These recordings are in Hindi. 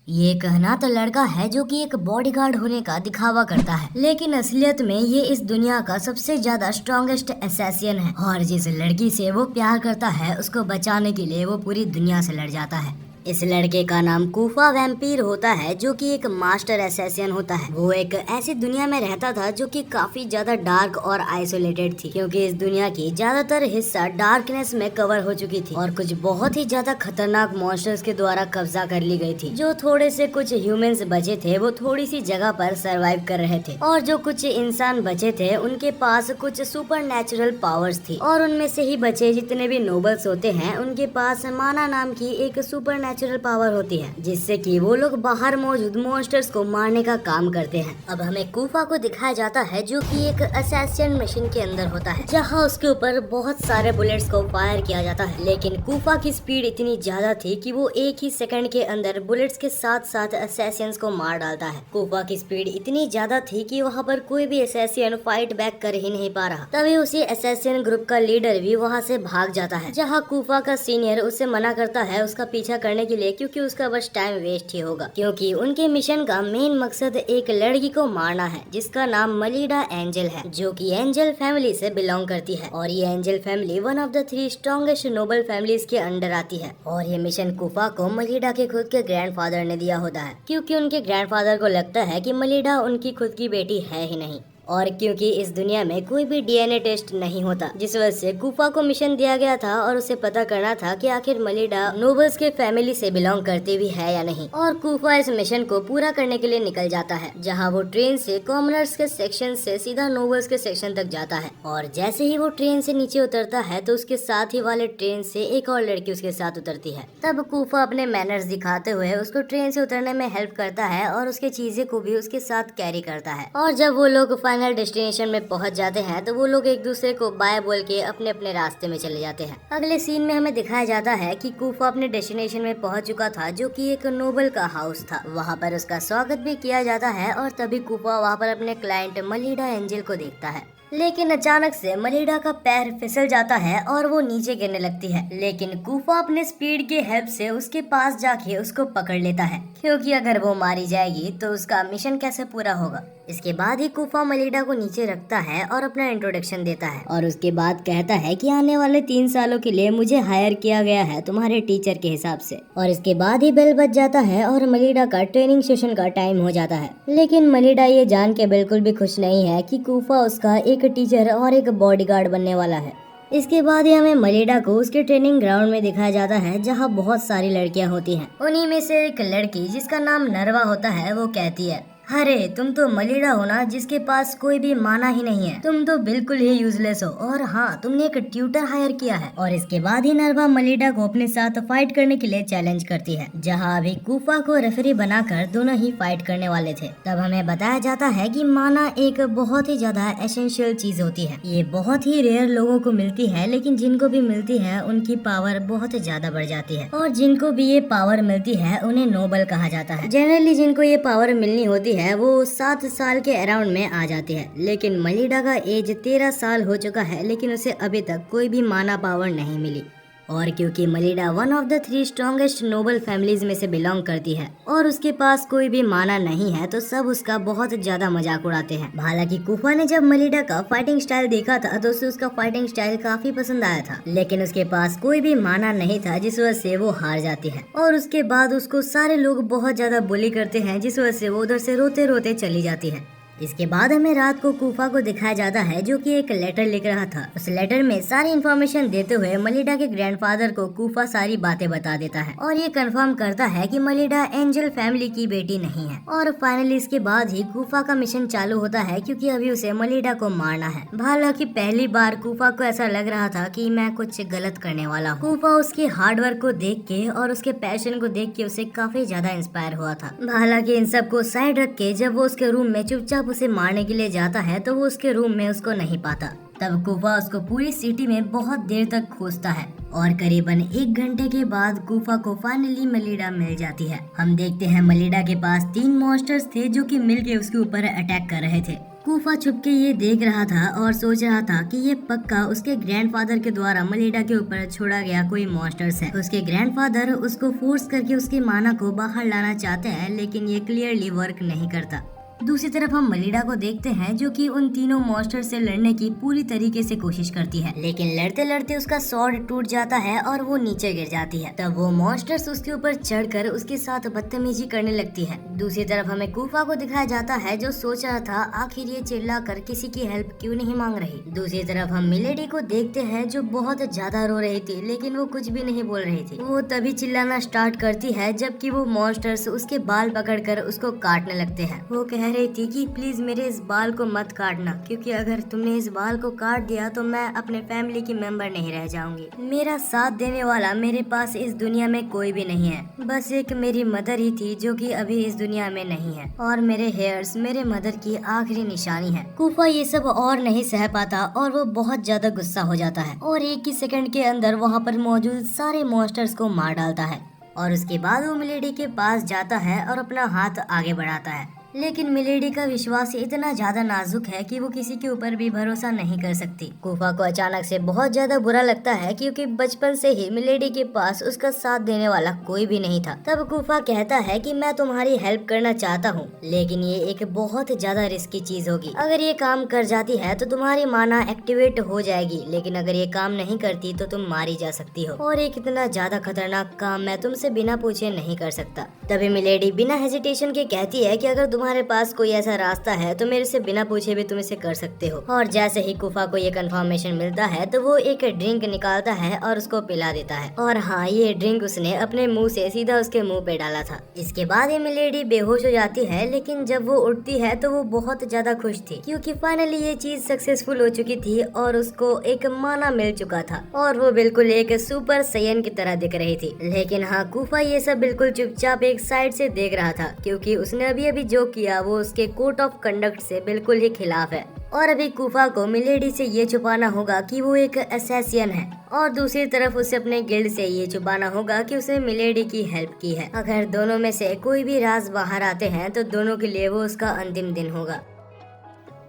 ये एक अनाथ लड़का है जो कि एक बॉडीगार्ड होने का दिखावा करता है, लेकिन असलियत में ये इस दुनिया का सबसे ज्यादा स्ट्रॉन्गेस्ट असैसिन है। और जिस लड़की से वो प्यार करता है उसको बचाने के लिए वो पूरी दुनिया से लड़ जाता है। इस लड़के का नाम कूफा वैम्पीर होता है जो कि एक मास्टर असैसिन होता है। वो एक ऐसी दुनिया में रहता था जो कि काफी ज्यादा डार्क और आइसोलेटेड थी, क्योंकि इस दुनिया की ज्यादातर हिस्सा डार्कनेस में कवर हो चुकी थी और कुछ बहुत ही ज्यादा खतरनाक मॉन्स्टर्स के द्वारा कब्जा कर ली गई थी। जो थोड़े से कुछ ह्यूमंस बचे थे वो थोड़ी सी जगह पर सरवाइव कर रहे थे, और जो कुछ इंसान बचे थे उनके पास कुछ सुपर नेचुरल पावर्स थी। और उनमें से ही बचे जितने भी नोबल्स होते हैं उनके पास माना नाम की एक सुपर नेचुरल पावर होती है, जिससे कि वो लोग बाहर मौजूद मॉन्स्टर्स को मारने का काम करते हैं। अब हमें कूफा को दिखाया जाता है जो कि एक असैसिन मशीन के अंदर होता है, जहां उसके ऊपर बहुत सारे बुलेट्स को फायर किया जाता है। लेकिन कूफा की स्पीड इतनी ज्यादा थी कि वो एक ही सेकंड के अंदर बुलेट्स के साथ साथ असैसिन्स को मार डालता है। कूफा की स्पीड इतनी ज्यादा थी कि वहाँ पर कोई भी असैसिन फाइट बैक कर ही नहीं पा रहा। तभी उसी असैसिन ग्रुप का लीडर भी वहाँ से भाग जाता है, जहाँ कूफा का सीनियर उसे मना करता है उसका पीछा करने के लिए, क्योंकि उसका बस टाइम वेस्ट ही होगा। क्योंकि उनके मिशन का मेन मकसद एक लड़की को मारना है जिसका नाम मलिडा एंजल है, जो कि एंजल फैमिली से बिलोंग करती है। और ये angel family one of the 3 strongest noble families के अंडर आती है। और ये मिशन कूफा को मलिडा के खुद के ग्रैंडफादर ने दिया होता है, क्योंकि उनके ग्रैंडफादर को लगता है कि मलिडा उनकी खुद की बेटी है ही नहीं। और क्योंकि इस दुनिया में कोई भी डीएनए टेस्ट नहीं होता, जिस वजह से कूफा को मिशन दिया गया था और उसे पता करना था कि आखिर मलिडा नोबल्स के फैमिली से बिलोंग करती भी है या नहीं। और कूफा इस मिशन को पूरा करने के लिए निकल जाता है, जहां वो ट्रेन से कॉमनर्स के सेक्शन से सीधा नोबल्स के सेक्शन तक जाता है। और जैसे ही वो ट्रेन से नीचे उतरता है तो उसके साथ ही वाले ट्रेन से एक और लड़की उसके साथ उतरती है। तब कूफा अपने मैनर्स दिखाते हुए उसको ट्रेन से उतरने में हेल्प करता है और उसके चीजें को भी उसके साथ कैरी करता है। और जब वो लोग फाइनल डेस्टिनेशन में पहुंच जाते हैं तो वो लोग एक दूसरे को बाय बोल के अपने अपने रास्ते में चले जाते हैं। अगले सीन में हमें दिखाया जाता है कि कूफा अपने डेस्टिनेशन में पहुंच चुका था, जो कि एक नोबल का हाउस था। वहां पर उसका स्वागत भी किया जाता है और तभी कूफा वहां पर अपने क्लाइंट मलिडा एंजल को देखता है। लेकिन अचानक से मलिडा का पैर फिसल जाता है और वो नीचे गिरने लगती है। लेकिन कूफा अपने स्पीड के हेल्प से उसके पास जाके उसको पकड़ लेता है, क्योंकि अगर वो मारी जाएगी तो उसका मिशन कैसे पूरा होगा। इसके बाद ही कूफा मलिडा को नीचे रखता है और अपना इंट्रोडक्शन देता है, और उसके बाद कहता है कि आने वाले 3 सालों के लिए मुझे हायर किया गया है तुम्हारे टीचर के हिसाब से। और इसके बाद ही बेल बज जाता है और मलिडा का ट्रेनिंग सेशन का टाइम हो जाता है। लेकिन मलिडा ये जान के बिल्कुल भी खुश नहीं है कि कूफा उसका एक टीचर और एक बॉडीगार्ड बनने वाला है। इसके बाद ही हमें मलिडा को उसके ट्रेनिंग ग्राउंड में दिखाया जाता है, जहाँ बहुत सारी लड़कियां होती हैं। उन्हीं में से एक लड़की जिसका नाम नरवा होता है वो कहती है, अरे तुम तो मलिडा हो ना, जिसके पास कोई भी माना ही नहीं है। तुम तो बिल्कुल ही यूजलेस हो, और हाँ तुमने एक ट्यूटर हायर किया है। और इसके बाद ही नरवा मलिडा को अपने साथ फाइट करने के लिए चैलेंज करती है, जहाँ अभी कूफा को रेफरी बनाकर दोनों ही फाइट करने वाले थे। तब हमें बताया जाता है कि माना एक बहुत ही ज्यादा एसेंशियल चीज होती है। ये बहुत ही रेयर लोगों को मिलती है, लेकिन जिनको भी मिलती है उनकी पावर बहुत ज्यादा बढ़ जाती है। और जिनको भी ये पावर मिलती है उन्हें नोबल कहा जाता है। जनरली जिनको ये पावर मिलनी होती है वो 7 साल के अराउंड में आ जाती है। लेकिन मलिडा का एज 13 साल हो चुका है, लेकिन उसे अभी तक कोई भी माना पावर नहीं मिली। और क्योंकि मलिडा one of the 3 strongest noble families में से बिलोंग करती है और उसके पास कोई भी माना नहीं है, तो सब उसका बहुत ज्यादा मजाक उड़ाते हैं। हालांकि कूफा ने जब मलिडा का फाइटिंग स्टाइल देखा था तो उसे उसका फाइटिंग स्टाइल काफी पसंद आया था, लेकिन उसके पास कोई भी माना नहीं था, जिस वजह से वो हार जाती है। और उसके बाद उसको सारे लोग बहुत ज्यादा बुली करते हैं, जिस वजह से वो उधर से रोते रोते चली जाती है। इसके बाद हमें रात को कूफा को दिखाया जाता है, जो कि एक लेटर लिख रहा था। उस लेटर में सारी इन्फॉर्मेशन देते हुए मलिडा के ग्रैंडफादर को कूफा सारी बातें बता देता है और ये कंफर्म करता है कि मलिडा एंजल फैमिली की बेटी नहीं है। और फाइनली इसके बाद ही कूफा का मिशन चालू होता है, क्योंकि अभी उसे मलिडा को मारना है। हालांकि पहली बार कूफा को ऐसा लग रहा था कि मैं कुछ गलत करने वाला हूँ। कूफा उसके हार्डवर्क को देख के और उसके पैशन को देख के उसे काफी ज्यादा इंस्पायर हुआ था। हालांकि इन सब को साइड रख के जब वो उसके रूम में चुपचाप उसे मारने के लिए जाता है तो वो उसके रूम में उसको नहीं पाता। तब कूफा उसको पूरी सिटी में बहुत देर तक खोजता है और करीबन 1 घंटे के बाद कूफा को फाइनली मलिडा मिल जाती है। हम देखते हैं मलिडा के पास 3 मॉन्स्टर्स थे जो कि मिलके उसके ऊपर अटैक कर रहे थे। कूफा छुपके ये देख रहा था और सोच रहा था कि ये पक्का उसके ग्रैंडफादर के द्वारा मलिडा के ऊपर छोड़ा गया कोई मॉन्स्टर्स है। उसके ग्रैंडफादर उसको फोर्स करके उसकी माना को बाहर लाना चाहते हैं, लेकिन ये क्लियरली वर्क नहीं करता। दूसरी तरफ हम मलिडा को देखते हैं जो कि उन तीनों मॉन्स्टर से लड़ने की पूरी तरीके से कोशिश करती है, लेकिन लड़ते लड़ते उसका स्वॉर्ड टूट जाता है और वो नीचे गिर जाती है। तब वो मॉन्स्टर्स उसके ऊपर चढ़कर उसके साथ बदतमीजी करने लगती है। दूसरी तरफ हमें कूफा को दिखाया जाता है जो सोच रहा था आखिर ये चिल्ला कर किसी की हेल्प क्यों नहीं मांग रही। दूसरी तरफ हम मिलेडी को देखते हैं जो बहुत ज्यादा रो रही थी, लेकिन वो कुछ भी नहीं बोल रही थी। वो तभी चिल्लाना स्टार्ट करती है जबकि वो मॉन्स्टर्स उसके बाल पकड़कर उसको काटने लगते हैं। वो कह रही थी कि प्लीज मेरे इस बाल को मत काटना, क्योंकि अगर तुमने इस बाल को काट दिया तो मैं अपने फैमिली की मेंबर नहीं रह जाऊंगी। मेरा साथ देने वाला मेरे पास इस दुनिया में कोई भी नहीं है, बस एक मेरी मदर ही थी जो कि अभी इस दुनिया में नहीं है, और मेरे हेयर्स मेरे मदर की आखिरी निशानी है। कूफा ये सब और नहीं सह पाता और वो बहुत ज्यादा गुस्सा हो जाता है और एक ही सेकंड के अंदर वहाँ पर मौजूद सारे मॉन्स्टर्स को मार डालता है। और उसके बाद वो मिलेडी के पास जाता है और अपना हाथ आगे बढ़ाता है, लेकिन मिलेडी का विश्वास इतना ज्यादा नाजुक है कि वो किसी के ऊपर भी भरोसा नहीं कर सकती। कूफा को अचानक से बहुत ज्यादा बुरा लगता है क्योंकि बचपन से ही मिलेडी के पास उसका साथ देने वाला कोई भी नहीं था। तब कूफा कहता है कि मैं तुम्हारी हेल्प करना चाहता हूँ, लेकिन ये एक बहुत ज्यादा रिस्की चीज होगी। अगर ये काम कर जाती है तो तुम्हारी माना एक्टिवेट हो जाएगी, लेकिन अगर ये काम नहीं करती तो तुम मारी जा सकती हो, और एक इतना ज्यादा खतरनाक काम मैं तुमसे बिना पूछे नहीं कर सकता। तभी मिलेडी बिना हेजिटेशन के कहती है कि अगर तुम्हारे पास कोई ऐसा रास्ता है तो मेरे से बिना पूछे भी तुम इसे कर सकते हो। और जैसे ही कूफा को ये कंफर्मेशन मिलता है तो वो एक ड्रिंक निकालता है और उसको पिला देता है। और हाँ, ये ड्रिंक उसने अपने मुंह से सीधा उसके मुंह पे डाला था। इसके बाद ये मिलेडी बेहोश हो जाती है, लेकिन जब वो उठती है तो वो बहुत ज्यादा खुश थी क्योंकि फाइनली ये चीज सक्सेसफुल हो चुकी थी और उसको एक माना मिल चुका था और वो बिल्कुल एक सुपर सैयन की तरह दिख रही थी। लेकिन हाँ, कूफा ये सब बिल्कुल चुपचाप एक साइड से देख रहा था क्योंकि उसने अभी अभी जो किया वो उसके कोड ऑफ कंडक्ट से बिल्कुल ही खिलाफ है। और अभी कूफा को मिलेडी से ये छुपाना होगा कि वो एक असैसियन है, और दूसरी तरफ उसे अपने गिल्ड से ये छुपाना होगा कि उसने मिलेडी की हेल्प की है। अगर दोनों में से कोई भी राज बाहर आते हैं तो दोनों के लिए वो उसका अंतिम दिन होगा।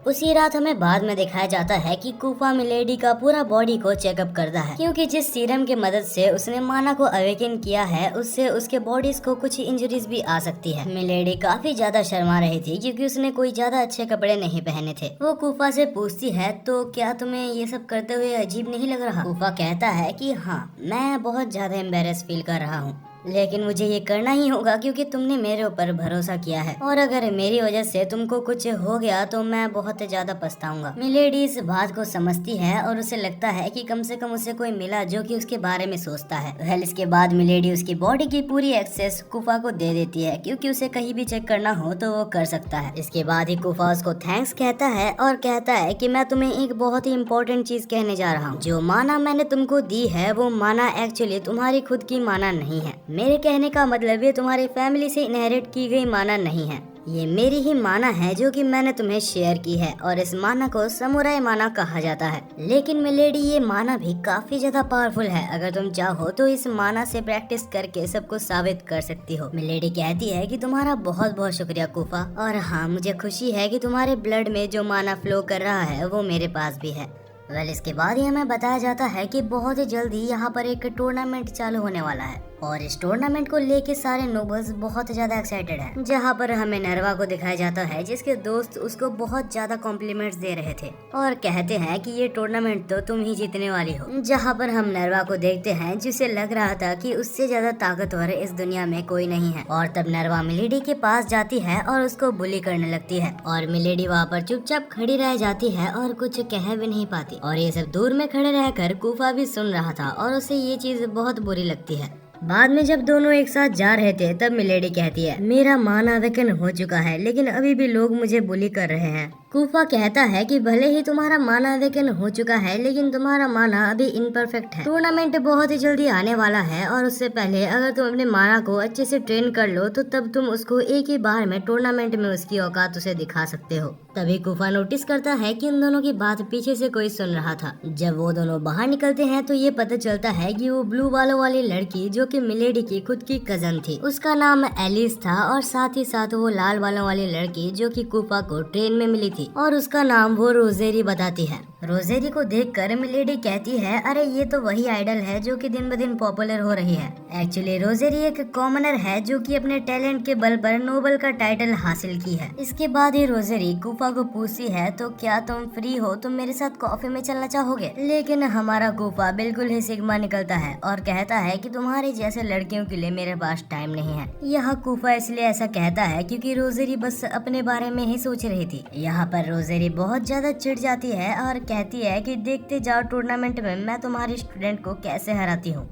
उसी रात हमें बाद में दिखाया जाता है कि कूफा मिलेडी का पूरा बॉडी को चेकअप करता है क्योंकि जिस सीरम की मदद से उसने माना को अवेकन किया है उससे उसके बॉडीज को कुछ इंजरीज भी आ सकती है। मिलेडी काफी ज्यादा शर्मा रही थी क्योंकि उसने कोई ज्यादा अच्छे कपड़े नहीं पहने थे। वो कूफा से पूछती है तो क्या तुम्हें ये सब करते हुए अजीब नहीं लग रहा? कूफा कहता है कि हाँ, मैं बहुत ज्यादा एम्बेरस फील कर रहा हूँ, लेकिन मुझे ये करना ही होगा क्योंकि तुमने मेरे ऊपर भरोसा किया है, और अगर मेरी वजह से तुमको कुछ हो गया तो मैं बहुत ज्यादा पछताऊंगा। मिलेडी इस बात को समझती है और उसे लगता है कि कम से कम उसे कोई मिला जो कि उसके बारे में सोचता है। वेल, इसके बाद मिलेडी उसकी बॉडी की पूरी एक्सेस कूफा को दे देती है क्योंकि उसे कहीं भी चेक करना हो तो वो कर सकता है। इसके बाद ही कूफा उसको थैंक्स कहता है और कहता है कि मैं तुम्हें एक बहुत ही इम्पोर्टेंट चीज कहने जा रहा हूँ। जो माना मैंने तुमको दी है वो माना एक्चुअली तुम्हारी खुद की माना नहीं है। मेरे कहने का मतलब ये तुम्हारी फैमिली से इनहेरिट की गई माना नहीं है, ये मेरी ही माना है जो कि मैंने तुम्हें शेयर की है, और इस माना को समुराई माना कहा जाता है। लेकिन मिलेडी, ये माना भी काफी ज्यादा पावरफुल है। अगर तुम चाहो तो इस माना से प्रैक्टिस करके सबको साबित कर सकती हो। मिलेडी कहती है कि तुम्हारा बहुत बहुत शुक्रिया कूफा, और हाँ, मुझे खुशी है कि तुम्हारे ब्लड में जो माना फ्लो कर रहा है वो मेरे पास भी है। वेल, इसके बाद ही हमें बताया जाता है कि बहुत ही जल्दी यहाँ पर एक टूर्नामेंट चालू होने वाला है, और इस टूर्नामेंट को लेके सारे नोबल्स बहुत ज्यादा एक्साइटेड हैं। जहाँ पर हमें नरवा को दिखाया जाता है जिसके दोस्त उसको बहुत ज्यादा कॉम्प्लीमेंट्स दे रहे थे और कहते हैं कि ये टूर्नामेंट तो तुम ही जीतने वाली हो। जहाँ पर हम नरवा को देखते हैं जिसे लग रहा था कि उससे ज्यादा ताकतवर इस दुनिया में कोई नहीं है, और तब नरवा मिलेडी के पास जाती है और उसको बुली करने लगती है, और मिलेडी वहाँ पर चुपचाप खड़ी रह जाती है और कुछ कह भी नहीं पाती। और ये सब दूर में खड़े रहकर कूफा भी सुन रहा था और उसे ये चीज बहुत बुरी लगती है। बाद में जब दोनों एक साथ जा रहे थे तब मिलेडी कहती है, मेरा माना अवेकन हो चुका है लेकिन अभी भी लोग मुझे बुली कर रहे हैं। कूफा कहता है कि भले ही तुम्हारा माना अवेकन हो चुका है लेकिन तुम्हारा माना अभी इनपरफेक्ट है। टूर्नामेंट बहुत ही जल्दी आने वाला है और उससे पहले अगर तुम अपने माना को अच्छे से ट्रेन कर लो तो तब तुम उसको एक ही बार में टूर्नामेंट में उसकी औकात उसे दिखा सकते हो। तभी कूफा नोटिस करता है कि उन दोनों की बात पीछे से कोई सुन रहा था। जब वो दोनों बाहर निकलते हैं तो ये पता चलता है कि वो ब्लू बालों वाली लड़की जो कि मिलेडी की खुद की कजन थी, उसका नाम एलिस था, और साथ ही साथ वो लाल बालों वाली लड़की जो कि कूफा को ट्रेन में मिली थी थी और उसका नाम वो रोजेरी बताती है। रोजेरी को देखकर मिलेडी कहती है, अरे ये तो वही आइडल है जो कि दिन ब दिन पॉपुलर हो रही है। एक्चुअली रोजेरी एक कॉमनर है जो कि अपने टैलेंट के बल पर नोबेल का टाइटल हासिल की है। इसके बाद ही रोजेरी कूफा को पूछती है, तो क्या तुम फ्री हो, तुम मेरे साथ कॉफी में चलना चाहोगे? लेकिन हमारा कूफा बिल्कुल ही सिग्मा निकलता है और कहता है कि तुम्हारे जैसे लड़कियों के लिए मेरे पास टाइम नहीं है। यह कूफा इसलिए ऐसा कहता है क्योंकि रोजेरी बस अपने बारे में ही सोच रही थी। यहाँ पर रोजेरी बहुत ज्यादा चिढ़ जाती है और कहती है कि देखते जाओ टूर्नामेंट में मैं तुम्हारी स्टूडेंट को कैसे हराती हूँ।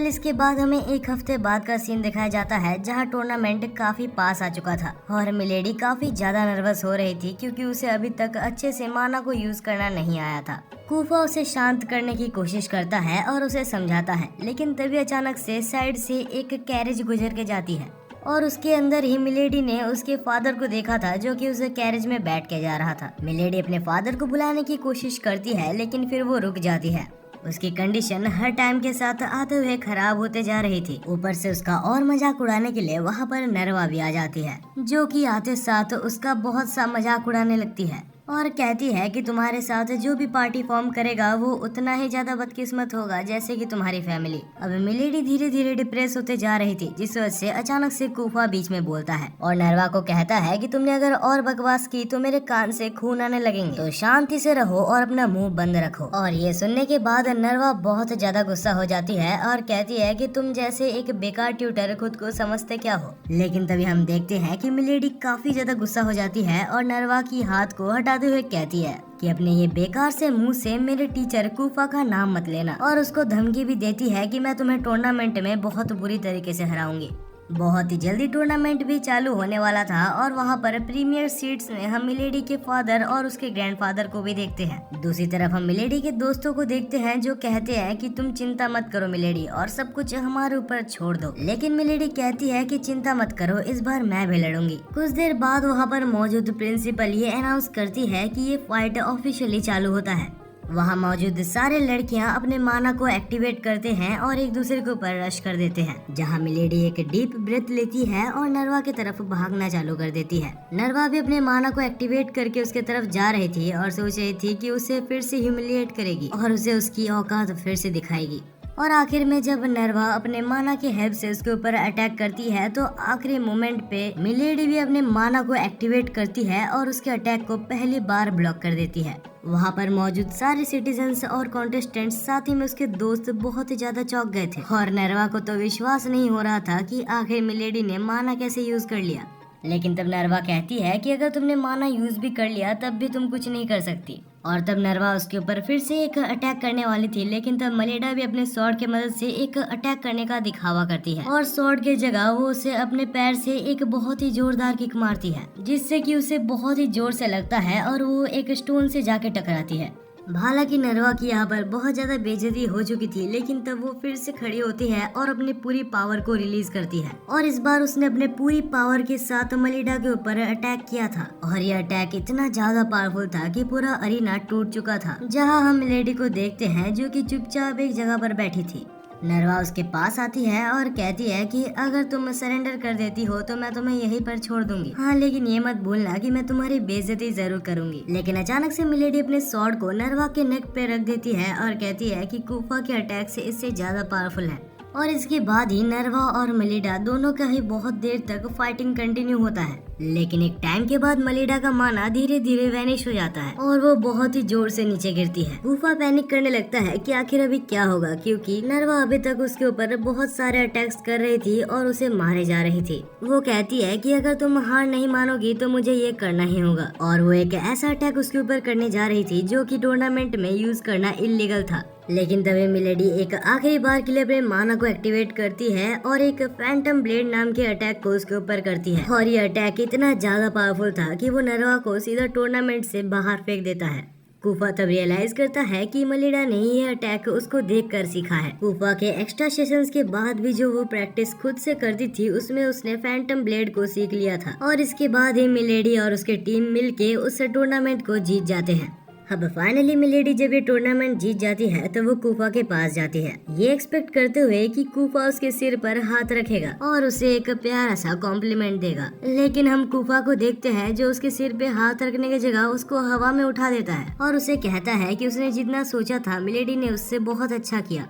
इसके बाद हमें एक हफ्ते बाद का सीन दिखाया जाता है जहाँ टूर्नामेंट काफी पास आ चुका था और मिलेडी काफी ज्यादा नर्वस हो रही थी क्योंकि उसे अभी तक अच्छे से माना को यूज करना नहीं आया था। कूफा उसे शांत करने की कोशिश करता है और उसे समझाता है, लेकिन तभी अचानक से साइड से एक कैरेज गुजर के जाती है और उसके अंदर ही मिलेडी ने उसके फादर को देखा था जो कि उस कैरेज में बैठ के जा रहा था। मिलेडी अपने फादर को बुलाने की कोशिश करती है लेकिन फिर वो रुक जाती है। उसकी कंडीशन हर टाइम के साथ आते हुए खराब होते जा रही थी। ऊपर से उसका और मजाक उड़ाने के लिए वहाँ पर नरवा भी आ जाती है जो कि आते साथ उसका बहुत सा मजाक उड़ाने लगती है और कहती है कि तुम्हारे साथ जो भी पार्टी फॉर्म करेगा वो उतना ही ज्यादा बदकिस्मत होगा जैसे कि तुम्हारी फैमिली। अब मिलेडी धीरे धीरे डिप्रेस होते जा रही थी जिस वजह से अचानक से कूफा बीच में बोलता है और नरवा को कहता है कि तुमने अगर और बकवास की तो मेरे कान से खून आने लगेंगे, तो शांति से रहो और अपना मुंह बंद रखो। और ये सुनने के बाद नरवा बहुत ज्यादा गुस्सा हो जाती है और कहती है कि तुम जैसे एक बेकार ट्यूटर खुद को समझते क्या हो। लेकिन तभी हम देखते हैं कि मिलेडी काफी ज्यादा गुस्सा हो जाती है और नरवा की हाथ को हटाते हुए कहती है कि अपने ये बेकार से मुंह से मेरे टीचर कूफा का नाम मत लेना और उसको धमकी भी देती है कि मैं तुम्हें टूर्नामेंट में बहुत बुरी तरीके से हराऊंगी। बहुत ही जल्दी टूर्नामेंट भी चालू होने वाला था और वहाँ पर प्रीमियर सीट्स में हम मिलेडी के फादर और उसके ग्रैंडफादर को भी देखते हैं। दूसरी तरफ हम मिलेडी के दोस्तों को देखते हैं जो कहते हैं कि तुम चिंता मत करो मिलेडी और सब कुछ हमारे ऊपर छोड़ दो। लेकिन मिलेडी कहती है कि चिंता मत करो, इस बार मैं भी लड़ूंगी। कुछ देर बाद वहाँ पर मौजूद प्रिंसिपल ये अनाउंस करती है कि ये फाइट ऑफिशियली चालू होता है। वहाँ मौजूद सारे लड़कियां अपने माना को एक्टिवेट करते हैं और एक दूसरे के ऊपर रश कर देते हैं, जहाँ मिलेडी एक डीप ब्रेथ लेती है और नरवा की तरफ भागना चालू कर देती है। नरवा भी अपने माना को एक्टिवेट करके उसके तरफ जा रही थी और सोच रही थी कि उसे फिर से ह्यूमिलिएट करेगी और उसे उसकी औकात फिर से दिखाएगी। और आखिर में जब नरवा अपने माना के हेल्प से उसके ऊपर अटैक करती है तो आखिरी मोमेंट पे मिलेडी भी अपने माना को एक्टिवेट करती है और उसके अटैक को पहली बार ब्लॉक कर देती है। वहाँ पर मौजूद सारे सिटीजन्स और कॉन्टेस्टेंट्स साथ ही में उसके दोस्त बहुत ही ज्यादा चौंक गए थे और नरवा को तो विश्वास नहीं हो रहा था कि आखिर मिलेडी ने माना कैसे यूज कर लिया। लेकिन तब नरवा कहती है कि अगर तुमने माना यूज भी कर लिया तब भी तुम कुछ नहीं कर सकती। और तब नरवा उसके ऊपर फिर से एक अटैक करने वाली थी, लेकिन तब मलेडा भी अपने स्वॉर्ड की मदद से एक अटैक करने का दिखावा करती है और स्वॉर्ड की जगह वो उसे अपने पैर से एक बहुत ही जोरदार किक मारती है जिससे कि उसे बहुत ही जोर से लगता है और वो एक स्टोन से जाके टकराती है। हालांकि नरवा की यहाँ पर बहुत ज्यादा बेइज्जती हो चुकी थी, लेकिन तब वो फिर से खड़ी होती है और अपनी पूरी पावर को रिलीज करती है और इस बार उसने अपने पूरी पावर के साथ मलिडा के ऊपर अटैक किया था और ये अटैक इतना ज्यादा पावरफुल था कि पूरा अरीना टूट चुका था। जहाँ हम मिलेडी को देखते हैं जो कि चुपचाप एक जगह पर बैठी थी। नरवा उसके पास आती है और कहती है कि अगर तुम सरेंडर कर देती हो तो मैं तुम्हें यहीं पर छोड़ दूंगी, हाँ लेकिन ये मत भूलना कि मैं तुम्हारी बेइज्जती जरूर करूंगी। लेकिन अचानक से मिलेडी अपने स्वॉर्ड को नरवा के नेक पे रख देती है और कहती है कि कूफा के अटैक से इससे ज्यादा पावरफुल है। और इसके बाद ही नरवा और मलिडा दोनों का ही बहुत देर तक फाइटिंग कंटिन्यू होता है। लेकिन एक टाइम के बाद मलिडा का माना धीरे धीरे वैनिश हो जाता है और वो बहुत ही जोर से नीचे गिरती है। कूफा पैनिक करने लगता है कि आखिर अभी क्या होगा, क्योंकि नरवा अभी तक उसके ऊपर बहुत सारे अटैक्स कर रही थी और उसे मारे जा रही थी। वो कहती है कि अगर तुम हार नहीं मानोगी तो मुझे ये करना ही होगा और वो एक ऐसा अटैक उसके ऊपर करने जा रही थी जो कि टूर्नामेंट में यूज करना इलीगल था। लेकिन तभी मिलेडी एक आखिरी बार के लिए अपने माना को एक्टिवेट करती है और एक फैंटम ब्लेड नाम के अटैक को उसके ऊपर करती है और ये अटैक इतना ज्यादा पावरफुल था कि वो नरवा को सीधा टूर्नामेंट से बाहर फेंक देता है। कूफा तब रियलाइज करता है कि मलिडा ने ये अटैक उसको देखकर सीखा है। कूफा के एक्स्ट्रा सेशंस के बाद भी जो वो प्रैक्टिस खुद से करती थी उसमें उसने फैंटम ब्लेड को सीख लिया था और इसके बाद ही मिलेडी और उसकी टीम मिलके उस टूर्नामेंट को जीत जाते हैं। अब फाइनली मिलेडी जब ये टूर्नामेंट जीत जाती है तो वो कूफा के पास जाती है, ये एक्सपेक्ट करते हुए कि कूफा उसके सिर पर हाथ रखेगा और उसे एक प्यारा सा कॉम्प्लीमेंट देगा। लेकिन हम कूफा को देखते हैं जो उसके सिर पे हाथ रखने की जगह उसको हवा में उठा देता है और उसे कहता है कि उसने जितना सोचा था मिलेडी ने उससे बहुत अच्छा किया।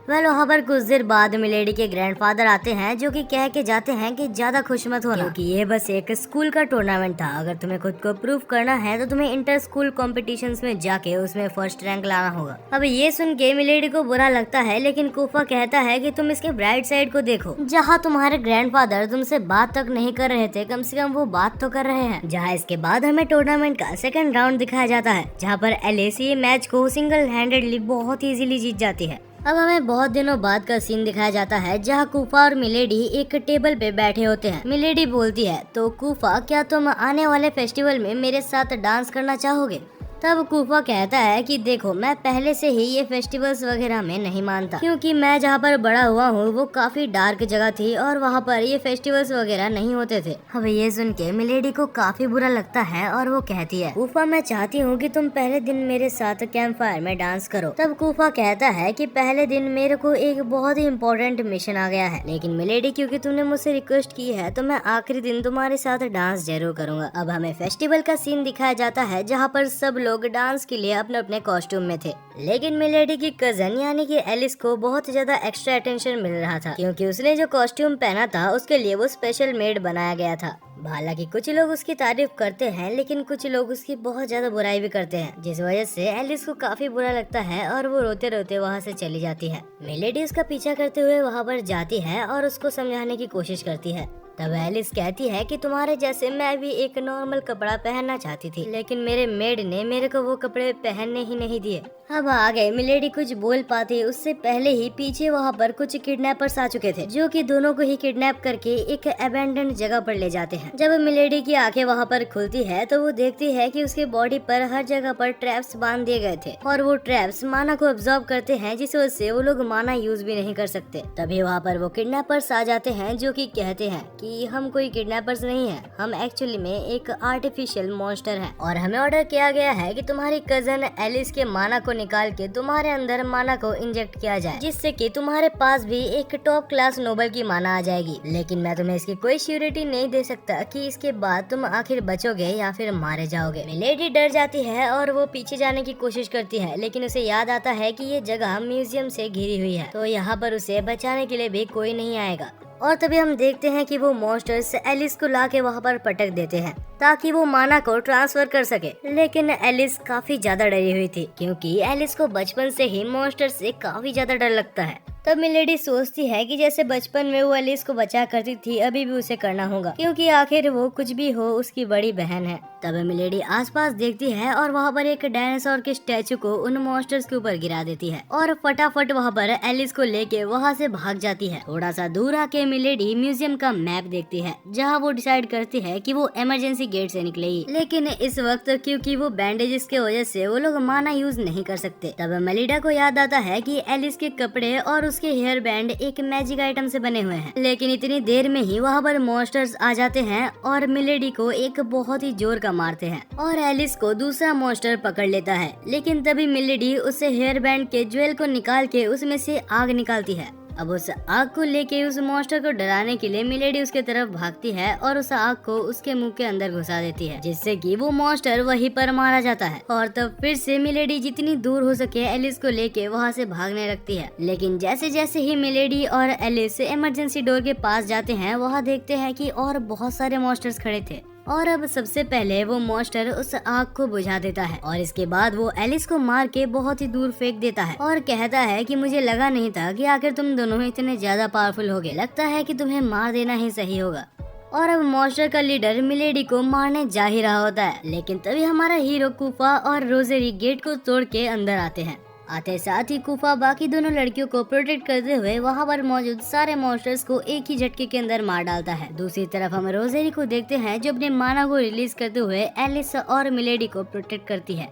वहाँ पर कुछ देर बाद मिलेडी के ग्रैंडफादर आते हैं जो कि कह के जाते हैं कि ज्यादा खुश मत होना क्योंकि ये बस एक स्कूल का टूर्नामेंट था। अगर तुम्हें खुद को प्रूव करना है तो तुम्हें इंटर स्कूल कॉम्पिटिशन्स में जाके उसमें फर्स्ट रैंक लाना होगा। अब ये सुन के मिलेडी को बुरा लगता है, लेकिन कूफा कहता है कि तुम इसके ब्राइट साइड को देखो, जहाँ तुम्हारे ग्रैंडफादर तुमसे बात तक नहीं कर रहे थे, कम से कम वो बात तो कर रहे हैं। जहाँ इसके बाद हमें टूर्नामेंट का सेकंड राउंड दिखाया जाता है, जहाँ पर एलिस ये मैच को सिंगल हैंडेडली बहुत इजीली जीत जाती है। अब हमें बहुत दिनों बाद का सीन दिखाया जाता है जहाँ कूफा और मिलेडी एक टेबल पे बैठे होते हैं। मिलेडी बोलती है, तो कूफा क्या तुम आने वाले फेस्टिवल में मेरे साथ डांस करना चाहोगे? तब कूफा कहता है कि देखो मैं पहले से ही ये फेस्टिवल्स वगैरह में नहीं मानता, क्योंकि मैं जहाँ पर बड़ा हुआ हूँ वो काफी डार्क जगह थी और वहाँ पर ये फेस्टिवल्स वगैरह नहीं होते थे। अब ये सुन के मिलेडी को काफी बुरा लगता है और वो कहती है, कूफा मैं चाहती हूँ कि तुम पहले दिन मेरे साथ कैंप फायर में डांस करो। तब कूफा कहता है कि पहले दिन मेरे को एक बहुत ही इम्पोर्टेंट मिशन आ गया है, लेकिन मिलेडी क्योंकि तुमने मुझसे रिक्वेस्ट की है तो मैं आखिरी दिन तुम्हारे साथ डांस जरूर करूंगा। अब हमें फेस्टिवल का सीन दिखाया जाता है जहाँ पर सब लोग डांस के लिए अपने अपने कॉस्ट्यूम में थे, लेकिन मिलेडी की कजन यानी कि एलिस को बहुत ज्यादा एक्स्ट्रा अटेंशन मिल रहा था, क्योंकि उसने जो कॉस्ट्यूम पहना था उसके लिए वो स्पेशल मेड बनाया गया था। हालांकि कुछ लोग उसकी तारीफ करते हैं, लेकिन कुछ लोग उसकी बहुत ज्यादा बुराई भी करते हैं, जिस वजह से एलिस को काफी बुरा लगता है और वो रोते रोते वहाँ से चली जाती है। मिलेडी उसका पीछा करते हुए वहाँ पर जाती है और उसको समझाने की कोशिश करती है। तब एलिस कहती है कि तुम्हारे जैसे मैं भी एक नॉर्मल कपड़ा पहनना चाहती थी, लेकिन मेरे मेड ने मेरे को वो कपड़े पहनने ही नहीं दिए। अब आगे मिलेडी कुछ बोल पाती उससे पहले ही पीछे वहाँ पर कुछ किडनैपर्स आ चुके थे, जो कि दोनों को ही किडनैप करके एक अबैंडन्ड जगह पर ले जाते हैं। जब मिलेडी की आंखें वहाँ पर खुलती है तो वो देखती है कि उसके बॉडी पर हर जगह पर ट्रैप्स बांध दिए गए थे और वो ट्रैप्स माना को अब्सॉर्ब करते हैं, जिस वजह से वो लोग माना यूज भी नहीं कर सकते। तभी वहाँ पर वो किडनैपर्स आ जाते हैं जो कि कहते हैं कि हम कोई किडनैपर्स नहीं है, हम एक्चुअली में एक आर्टिफिशियल मॉन्स्टर हैं और हमें ऑर्डर किया गया है कि तुम्हारी कजन एलिस के माना को निकाल के तुम्हारे अंदर माना को इंजेक्ट किया जाए, जिससे कि तुम्हारे पास भी एक टॉप क्लास नोबल की माना आ जाएगी। लेकिन मैं तुम्हें इसकी कोई श्योरिटी नहीं दे सकता कि इसके बाद तुम आखिर बचोगे या फिर मारे जाओगे। मिलेडी डर जाती है और वो पीछे जाने की कोशिश करती है, लेकिन उसे याद आता है कि ये जगह म्यूजियम से घिरी हुई है, तो यहाँ पर उसे बचाने के लिए भी कोई नहीं आएगा। और तभी हम देखते हैं कि वो मॉन्स्टर्स एलिस को लाके वहाँ पर पटक देते हैं ताकि वो माना को ट्रांसफर कर सके। लेकिन एलिस काफी ज्यादा डरी हुई थी, क्योंकि एलिस को बचपन से ही मॉन्स्टर से काफी ज्यादा डर लगता है। तब मिलेडी सोचती है कि जैसे बचपन में वो एलिस को बचा करती थी, अभी भी उसे करना होगा, क्योंकि आखिर वो कुछ भी हो उसकी बड़ी बहन है। तब मिलेडी आसपास देखती है और वहाँ पर एक डायनासोर के स्टैचू को उन मॉन्स्टर्स के ऊपर गिरा देती है और फटाफट वहाँ पर एलिस को लेके वहाँ से भाग जाती है। थोड़ा सा दूर आके मिलेडी म्यूजियम का मैप देखती है, जहाँ वो डिसाइड करती है कि वो इमरजेंसी गेट से निकलेगी। लेकिन इस वक्त क्योंकि वो बैंडेजेस के वजह से वो लोग माना यूज नहीं कर सकते। तब मेलिडा को याद आता है कि एलिस के कपड़े और उसके हेयर बैंड एक मैजिक आइटम से बने हुए हैं, लेकिन इतनी देर में ही वहाँ पर मॉन्स्टर्स आ जाते हैं और मिलेडी को एक बहुत ही जोर का मारते हैं और एलिस को दूसरा मॉन्स्टर पकड़ लेता है। लेकिन तभी मिलेडी उससे हेयर बैंड के ज्वेल को निकाल के उसमें से आग निकालती है। अब उस आग को लेके उस मॉन्स्टर को डराने के लिए मिलेडी उसके तरफ भागती है और उस आग को उसके मुंह के अंदर घुसा देती है, जिससे कि वो मॉन्स्टर वहीं पर मारा जाता है। और तब फिर से मिलेडी जितनी दूर हो सके एलिस को लेके वहाँ से भागने लगती है। लेकिन जैसे जैसे ही मिलेडी और एलिस इमरजेंसी डोर के पास जाते हैं, वहाँ देखते हैं कि और बहुत सारे मॉन्स्टर्स खड़े थे। और अब सबसे पहले वो मॉन्स्टर उस आग को बुझा देता है और इसके बाद वो एलिस को मार के बहुत ही दूर फेंक देता है और कहता है कि मुझे लगा नहीं था कि आखिर तुम दोनों इतने ज्यादा पावरफुल होगे, लगता है कि तुम्हें मार देना ही सही होगा। और अब मॉन्स्टर का लीडर मिलेडी को मारने जा ही रहा होता है, लेकिन तभी हमारा हीरो कूफा और रोजेरी गेट को तोड़ के अंदर आते हैं। आते साथ ही कूफा बाकी दोनों लड़कियों को प्रोटेक्ट करते हुए वहाँ पर मौजूद सारे मॉन्स्टर्स को एक ही झटके के अंदर मार डालता है। दूसरी तरफ हम रोजेरी को देखते हैं जो अपने माना को रिलीज करते हुए एलिस और मिलेडी को प्रोटेक्ट करती है।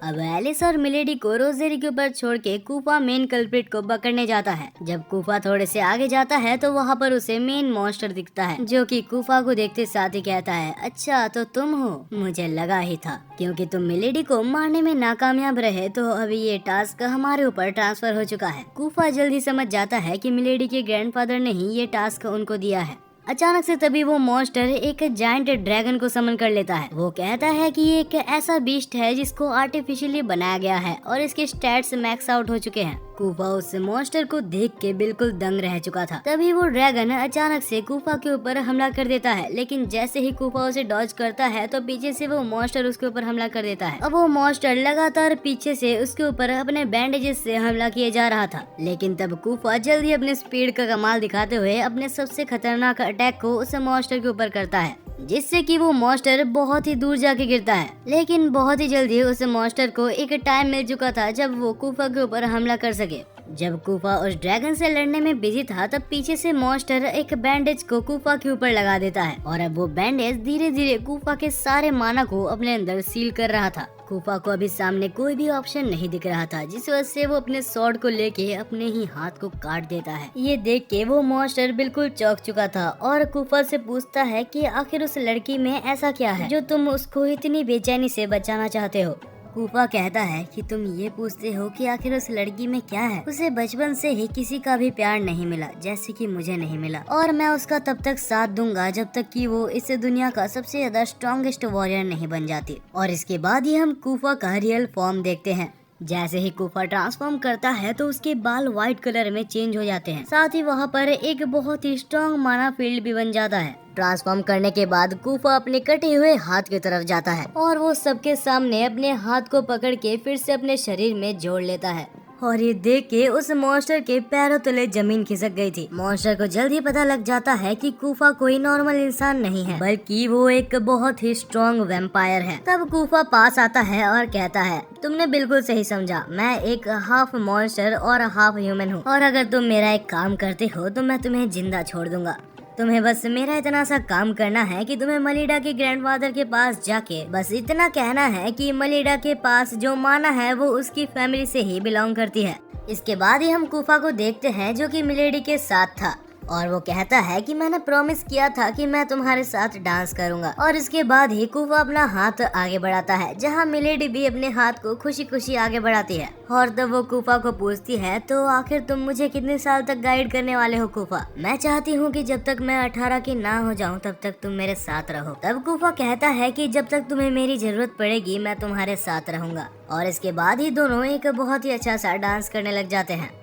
अब एलिस और मिलेडी को रोजेरी के ऊपर छोड़ के कूफा मेन कल्प्रिट को पकड़ने जाता है। जब कूफा थोड़े से आगे जाता है तो वहाँ पर उसे मेन मॉन्स्टर दिखता है, जो कि कूफा को देखते साथ ही कहता है, अच्छा तो तुम हो, मुझे लगा ही था, क्योंकि तुम मिलेडी को मारने में नाकामयाब रहे तो अभी ये टास्क हमारे ऊपर ट्रांसफर हो चुका है। कूफा जल्दी समझ जाता है कि मिलेडी के ग्रैंडफादर ने ही ये टास्क उनको दिया है। अचानक से तभी वो मॉन्स्टर एक जायंट ड्रैगन को समन कर लेता है। वो कहता है कि ये एक ऐसा बीस्ट है जिसको आर्टिफिशियली बनाया गया है और इसके स्टैट्स मैक्स आउट हो चुके हैं। कूफा उस मॉन्स्टर को देख के बिल्कुल दंग रह चुका था। तभी वो ड्रैगन अचानक से कूफा के ऊपर हमला कर देता है, लेकिन जैसे ही कूफा उसे डॉज करता है तो पीछे से वो मॉन्स्टर उसके ऊपर हमला कर देता है। अब वो मॉन्स्टर लगातार पीछे से उसके ऊपर अपने बैंडेजेस से हमला किए जा रहा था, लेकिन तब कूफा जल्दी अपने स्पीड का कमाल दिखाते हुए अपने सबसे खतरनाक अटैक को उस मॉन्स्टर के ऊपर करता है, जिससे कि वो मॉन्स्टर बहुत ही दूर जाके गिरता है। लेकिन बहुत ही जल्दी उस मॉन्स्टर को एक टाइम मिल चुका था जब वो कूफा के ऊपर हमला कर सके। जब कूफा उस ड्रैगन से लड़ने में बिजी था तब पीछे से मॉन्स्टर एक बैंडेज को कूफा के ऊपर लगा देता है और अब वो बैंडेज धीरे धीरे कूफा के सारे माना को अपने अंदर सील कर रहा था। कूफा को अभी सामने कोई भी ऑप्शन नहीं दिख रहा था, जिस वजह से वो अपने स्वॉर्ड को लेके अपने ही हाथ को काट देता है। ये देख के वो मॉन्स्टर बिल्कुल चौंक चुका था और कूफा से पूछता है कि आखिर उस लड़की में ऐसा क्या है जो तुम उसको इतनी बेचैनी से बचाना चाहते हो। कूफा कहता है कि तुम ये पूछते हो कि आखिर उस लड़की में क्या है। उसे बचपन से ही किसी का भी प्यार नहीं मिला, जैसे कि मुझे नहीं मिला, और मैं उसका तब तक साथ दूंगा जब तक कि वो इस दुनिया का सबसे ज्यादा स्ट्रॉन्गेस्ट वॉरियर नहीं बन जाती। और इसके बाद ही हम कूफा का रियल फॉर्म देखते हैं। जैसे ही कूफा ट्रांसफॉर्म करता है तो उसके बाल व्हाइट कलर में चेंज हो जाते हैं, साथ ही वहाँ पर एक बहुत ही स्ट्रॉन्ग माना फील्ड भी बन जाता है। ट्रांसफॉर्म करने के बाद कूफा अपने कटे हुए हाथ की तरफ जाता है और वो सबके सामने अपने हाथ को पकड़ के फिर से अपने शरीर में जोड़ लेता है। और ये देख के उस मॉन्स्टर के पैरों तले जमीन खिसक गई थी। मॉन्स्टर को जल्दी पता लग जाता है कि कूफा कोई नॉर्मल इंसान नहीं है, बल्कि वो एक बहुत ही स्ट्रॉन्ग वैम्पायर है। तब कूफा पास आता है और कहता है, तुमने बिल्कुल सही समझा, मैं एक हाफ मॉन्स्टर और हाफ ह्यूमन हूँ, और अगर तुम मेरा एक काम करते हो तो मैं तुम्हें जिंदा छोड़ दूंगा। तुम्हें बस मेरा इतना सा काम करना है कि तुम्हें मलिडा के ग्रैंडफादर के पास जाके बस इतना कहना है कि मलिडा के पास जो माना है वो उसकी फैमिली से ही बिलोंग करती है। इसके बाद ही हम कूफा को देखते हैं जो कि मिलेडी के साथ था, और वो कहता है कि मैंने प्रॉमिस किया था कि मैं तुम्हारे साथ डांस करूंगा। और इसके बाद ही कूफा अपना हाथ आगे बढ़ाता है, जहाँ मिलेडी भी अपने हाथ को खुशी खुशी आगे बढ़ाती है। और तब वो कूफा को पूछती है, तो आखिर तुम मुझे कितने साल तक गाइड करने वाले हो कूफा? मैं चाहती हूँ कि जब तक मैं 18 की ना हो जाऊँ तब तक तुम मेरे साथ रहो। तब कूफा कहता है कि जब तक तुम्हें मेरी जरूरत पड़ेगी मैं तुम्हारे साथ रहूंगा। और इसके बाद ही दोनों एक बहुत ही अच्छा सा डांस करने लग जाते हैं।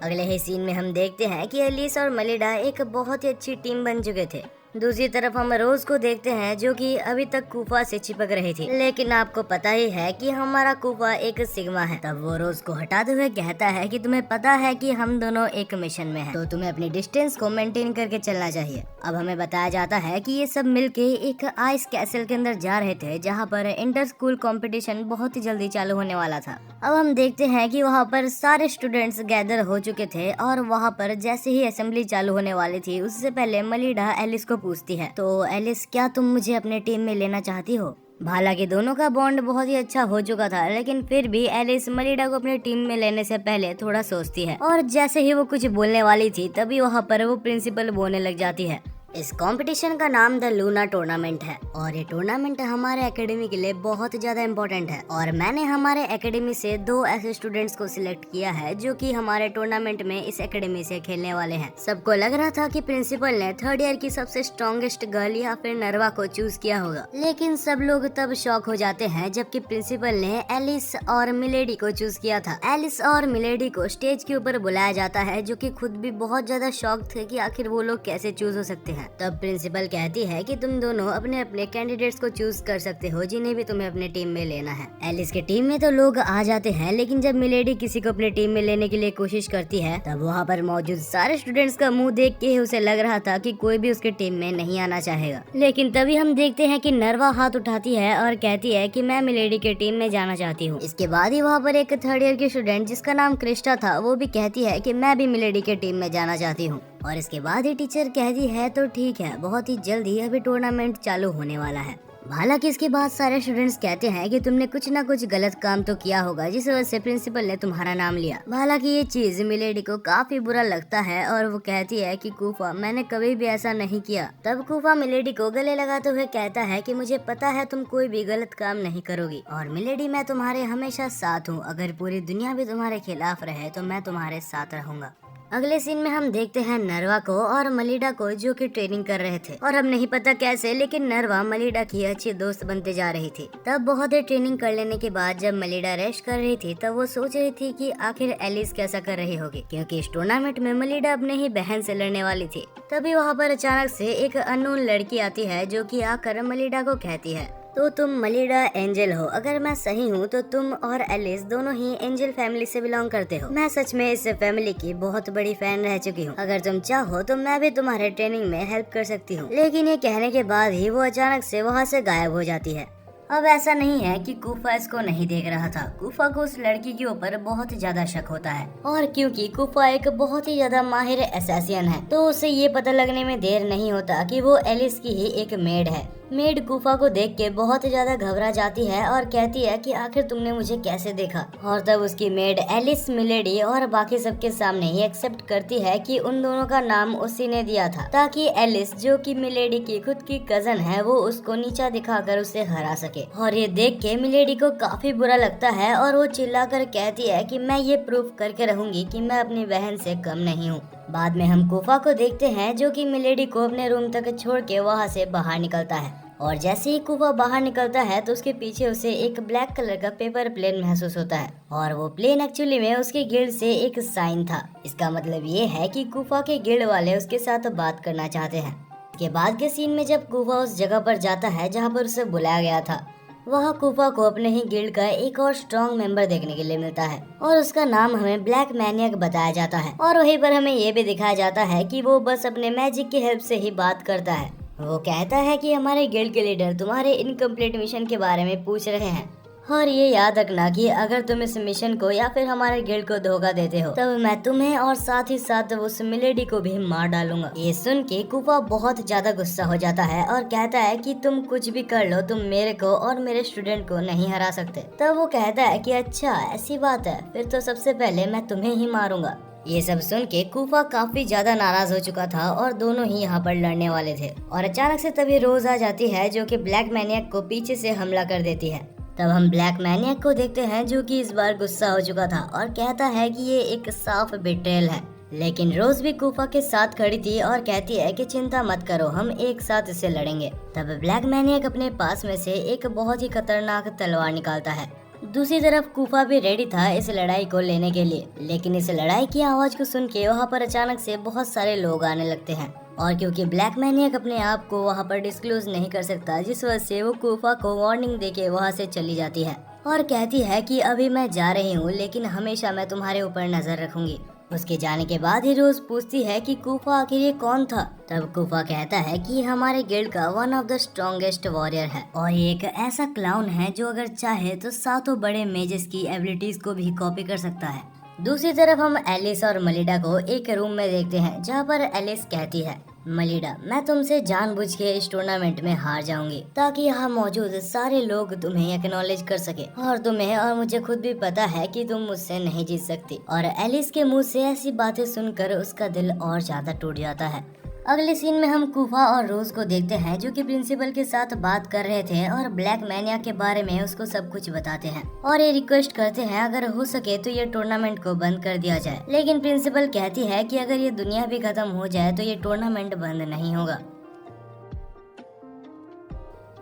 अगले ही सीन में हम देखते हैं कि एलिस और मलिडा एक बहुत ही अच्छी टीम बन चुके थे। दूसरी तरफ हम रोज को देखते हैं जो कि अभी तक कूफा से चिपक रही थी, लेकिन आपको पता ही है कि हमारा कूफा एक सिग्मा है। तब वो रोज को हटाते हुए कहता है कि तुम्हें पता है कि हम दोनों एक मिशन में हैं, तो तुम्हें अपनी डिस्टेंस को मेंटेन करके चलना चाहिए। अब हमें बताया जाता है कि ये सब मिलके एक आइस कैसल के अंदर जा रहे थे, जहाँ पर इंटर स्कूल कंपटीशन बहुत ही जल्दी चालू होने वाला था। अब हम देखते हैं कि वहाँ पर सारे स्टूडेंट्स गैदर हो चुके थे, और वहाँ पर जैसे ही असेंबली चालू होने वाली थी उससे पहले मलिडा एलिस को पूछती है, तो एलिस क्या तुम मुझे अपने टीम में लेना चाहती हो? हालांकि दोनों का बॉन्ड बहुत ही अच्छा हो चुका था, लेकिन फिर भी एलिस मलिडा को अपनी टीम में लेने से पहले थोड़ा सोचती है। और जैसे ही वो कुछ बोलने वाली थी तभी वहाँ पर वो प्रिंसिपल बोलने लग जाती है। इस कंपटीशन का नाम द लूना टूर्नामेंट है, और ये टूर्नामेंट हमारे एकेडमी के लिए बहुत ज्यादा इम्पोर्टेंट है। और मैंने हमारे एकेडमी से 2 ऐसे स्टूडेंट्स को सिलेक्ट किया है जो कि हमारे टूर्नामेंट में इस एकेडमी से खेलने वाले हैं। सबको लग रहा था कि प्रिंसिपल ने 3rd ईयर की सबसे स्ट्रॉन्गेस्ट गर्ल या फिर नरवा को चूज किया होगा, लेकिन सब लोग तब शॉक हो जाते हैं जबकि प्रिंसिपल ने एलिस और मिलेडी को चूज किया था। एलिस और मिलेडी को स्टेज के ऊपर बुलाया जाता है, जो कि खुद भी बहुत ज्यादा शॉक थे कि आखिर वो लोग कैसे चूज हो सकते हैं। तब प्रिंसिपल कहती है कि तुम दोनों अपने अपने कैंडिडेट्स को चूज कर सकते हो जिन्हें भी तुम्हें अपने टीम में लेना है। एलिस के टीम में तो लोग आ जाते हैं, लेकिन जब मिलेडी किसी को अपने टीम में लेने के लिए कोशिश करती है तब वहाँ पर मौजूद सारे स्टूडेंट्स का मुंह देख के उसे लग रहा था कि कोई भी उसके टीम में नहीं आना चाहेगा। लेकिन तभी हम देखते हैं कि नरवा हाथ उठाती है और कहती है कि मैं मिलेडी के टीम में जाना चाहती हूँ। इसके बाद ही वहाँ पर एक 3rd ईयर की स्टूडेंट जिसका नाम क्रिस्टा था वो भी कहती है कि मैं भी मिलेडी के टीम में जाना चाहती हूँ। और इसके बाद ही टीचर कहती है तो ठीक है, बहुत ही जल्दी अभी टूर्नामेंट चालू होने वाला है। हालांकि इसके बाद सारे स्टूडेंट्स कहते हैं कि तुमने कुछ ना कुछ गलत काम तो किया होगा जिस वजह से प्रिंसिपल ने तुम्हारा नाम लिया। हालांकि ये चीज मिलेडी को काफी बुरा लगता है और वो कहती है कि कूफा मैंने कभी भी ऐसा नहीं किया। तब कूफा मिलेडी को गले लगाते हुए कहता है कि मुझे पता है तुम कोई भी गलत काम नहीं करोगी और मिलेडी मैं तुम्हारे हमेशा साथ हूँ। अगर पूरी दुनिया भी तुम्हारे खिलाफ रहे तो मैं तुम्हारे साथ रहूंगा। अगले सीन में हम देखते हैं नरवा को और मलिडा को जो कि ट्रेनिंग कर रहे थे और अब नहीं पता कैसे लेकिन नरवा मलिडा की अच्छी दोस्त बनते जा रही थी। तब बहुत देर ट्रेनिंग कर लेने के बाद जब मलिडा रेस्ट कर रही थी तब वो सोच रही थी कि आखिर एलिस कैसा कर रही होगी, क्योंकि इस टूर्नामेंट में मलिडा अपने ही बहन से लड़ने वाली थी। तभी वहाँ पर अचानक से एक अननोन लड़की आती है जो कि आकर मलिडा को कहती है तो तुम मलिडा एंजल हो। अगर मैं सही हूँ तो तुम और एलिस दोनों ही एंजल फैमिली से बिलोंग करते हो। मैं सच में इस फैमिली की बहुत बड़ी फैन रह चुकी हूँ। अगर तुम चाहो तो मैं भी तुम्हारे ट्रेनिंग में हेल्प कर सकती हूँ। लेकिन ये कहने के बाद ही वो अचानक से वहाँ से गायब हो जाती है। अब ऐसा नहीं है कि कूफा इसको नहीं देख रहा था। कूफा को उस लड़की के ऊपर बहुत ज्यादा शक होता है और क्योंकि कूफा एक बहुत ही ज्यादा माहिर असैसिन है तो उसे ये पता लगने में देर नहीं होता कि वो एलिस की ही एक मेड है। मेड कूफा को देख के बहुत ज्यादा घबरा जाती है और कहती है कि आखिर तुमने मुझे कैसे देखा। और तब उसकी मेड एलिस मिलेडी और बाकी सबके सामने ही एक्सेप्ट करती है कि उन दोनों का नाम उसी ने दिया था ताकि एलिस जो कि मिलेडी की खुद की कजन है वो उसको नीचा दिखाकर उसे हरा सके। और ये देख के मिलेडी को काफी बुरा लगता है और वो चिल्लाकर कहती है कि मैं ये प्रूफ करके रहूंगी कि मैं अपनी बहन से कम नहीं हूँ। बाद में हम कूफा को देखते हैं जो कि मिलेडी को अपने रूम तक छोड़ के वहाँ से बाहर निकलता है और जैसे ही कूफा बाहर निकलता है तो उसके पीछे उसे एक ब्लैक कलर का पेपर प्लेन महसूस होता है और वो प्लेन एक्चुअली में उसके गिल्ड से एक साइन था। इसका मतलब ये है कि कूफा के गिल्ड वाले उसके साथ बात करना चाहते हैं। के बाद के सीन में जब कूफा उस जगह पर जाता है जहाँ पर उसे बुलाया गया था वहाँ कूफा को अपने ही गिल्ड का एक और स्ट्रॉन्ग मेंबर देखने के लिए मिलता है और उसका नाम हमें ब्लैक मैनियक बताया जाता है। और वहीं पर हमें ये भी दिखाया जाता है कि वो बस अपने मैजिक की हेल्प से ही बात करता है। वो कहता है कि हमारे गिल्ड के लीडर तुम्हारे इनकम्प्लीट मिशन के बारे में पूछ रहे हैं और ये याद रखना कि अगर तुम इस मिशन को या फिर हमारे गिल्ड को धोखा देते हो तब मैं तुम्हें और साथ ही साथ उस मिलेडी को भी मार डालूंगा। ये सुन के कूफा बहुत ज्यादा गुस्सा हो जाता है और कहता है कि तुम कुछ भी कर लो तुम मेरे को और मेरे स्टूडेंट को नहीं हरा सकते। तब वो कहता है कि अच्छा ऐसी बात है, फिर तो सबसे पहले मैं तुम्हें ही मारूंगा। ये सब सुन के कूफा काफी ज्यादा नाराज हो चुका था और दोनों ही यहाँ पर लड़ने वाले थे और अचानक से तभी रोज आ जाती है जो कि ब्लैक मैनियक को पीछे से हमला कर देती है। तब हम ब्लैक मैनियक को देखते हैं जो कि इस बार गुस्सा हो चुका था और कहता है कि ये एक साफ बेट्रेयल है। लेकिन रोज भी कूफा के साथ खड़ी थी और कहती है कि चिंता मत करो हम एक साथ इसे लड़ेंगे। तब ब्लैक मैनियक अपने पास में से एक बहुत ही खतरनाक तलवार निकालता है। दूसरी तरफ कूफा भी रेडी था इस लड़ाई को लेने के लिए, लेकिन इस लड़ाई की आवाज को सुन के वहाँ पर अचानक से बहुत सारे लोग आने लगते हैं और क्योंकि ब्लैक मैनियक अपने आप को वहाँ पर डिस्क्लोज नहीं कर सकता जिस वजह से वो कूफा को वार्निंग देके वहाँ से चली जाती है और कहती है कि अभी मैं जा रही हूँ लेकिन हमेशा मैं तुम्हारे ऊपर नजर रखूंगी। उसके जाने के बाद ही रोज पूछती है कि कूफा आखिर ये कौन था। तब कूफा कहता है कि हमारे गिल्ड का one of the strongest warrior है और ये एक ऐसा क्लाउन है जो अगर चाहे तो सातों बड़े मेजेस की एबिलिटीज को भी कॉपी कर सकता है। दूसरी तरफ हम एलिस और मलिडा को एक रूम में देखते हैं जहाँ पर एलिस कहती है मलिडा मैं तुमसे जानबूझ के इस टूर्नामेंट में हार जाऊंगी ताकि यहाँ मौजूद सारे लोग तुम्हें एक्नॉलेज कर सके और तुम्हें और मुझे खुद भी पता है कि तुम मुझसे नहीं जीत सकती। और एलिस के मुंह से ऐसी बातें सुनकर उसका दिल और ज्यादा टूट जाता है। अगले सीन में हम कूफा और रोज को देखते हैं जो कि प्रिंसिपल के साथ बात कर रहे थे और ब्लैक मैनिया के बारे में उसको सब कुछ बताते हैं और ये रिक्वेस्ट करते हैं अगर हो सके तो ये टूर्नामेंट को बंद कर दिया जाए। लेकिन प्रिंसिपल कहती है कि अगर ये दुनिया भी खत्म हो जाए तो ये टूर्नामेंट बंद नहीं होगा।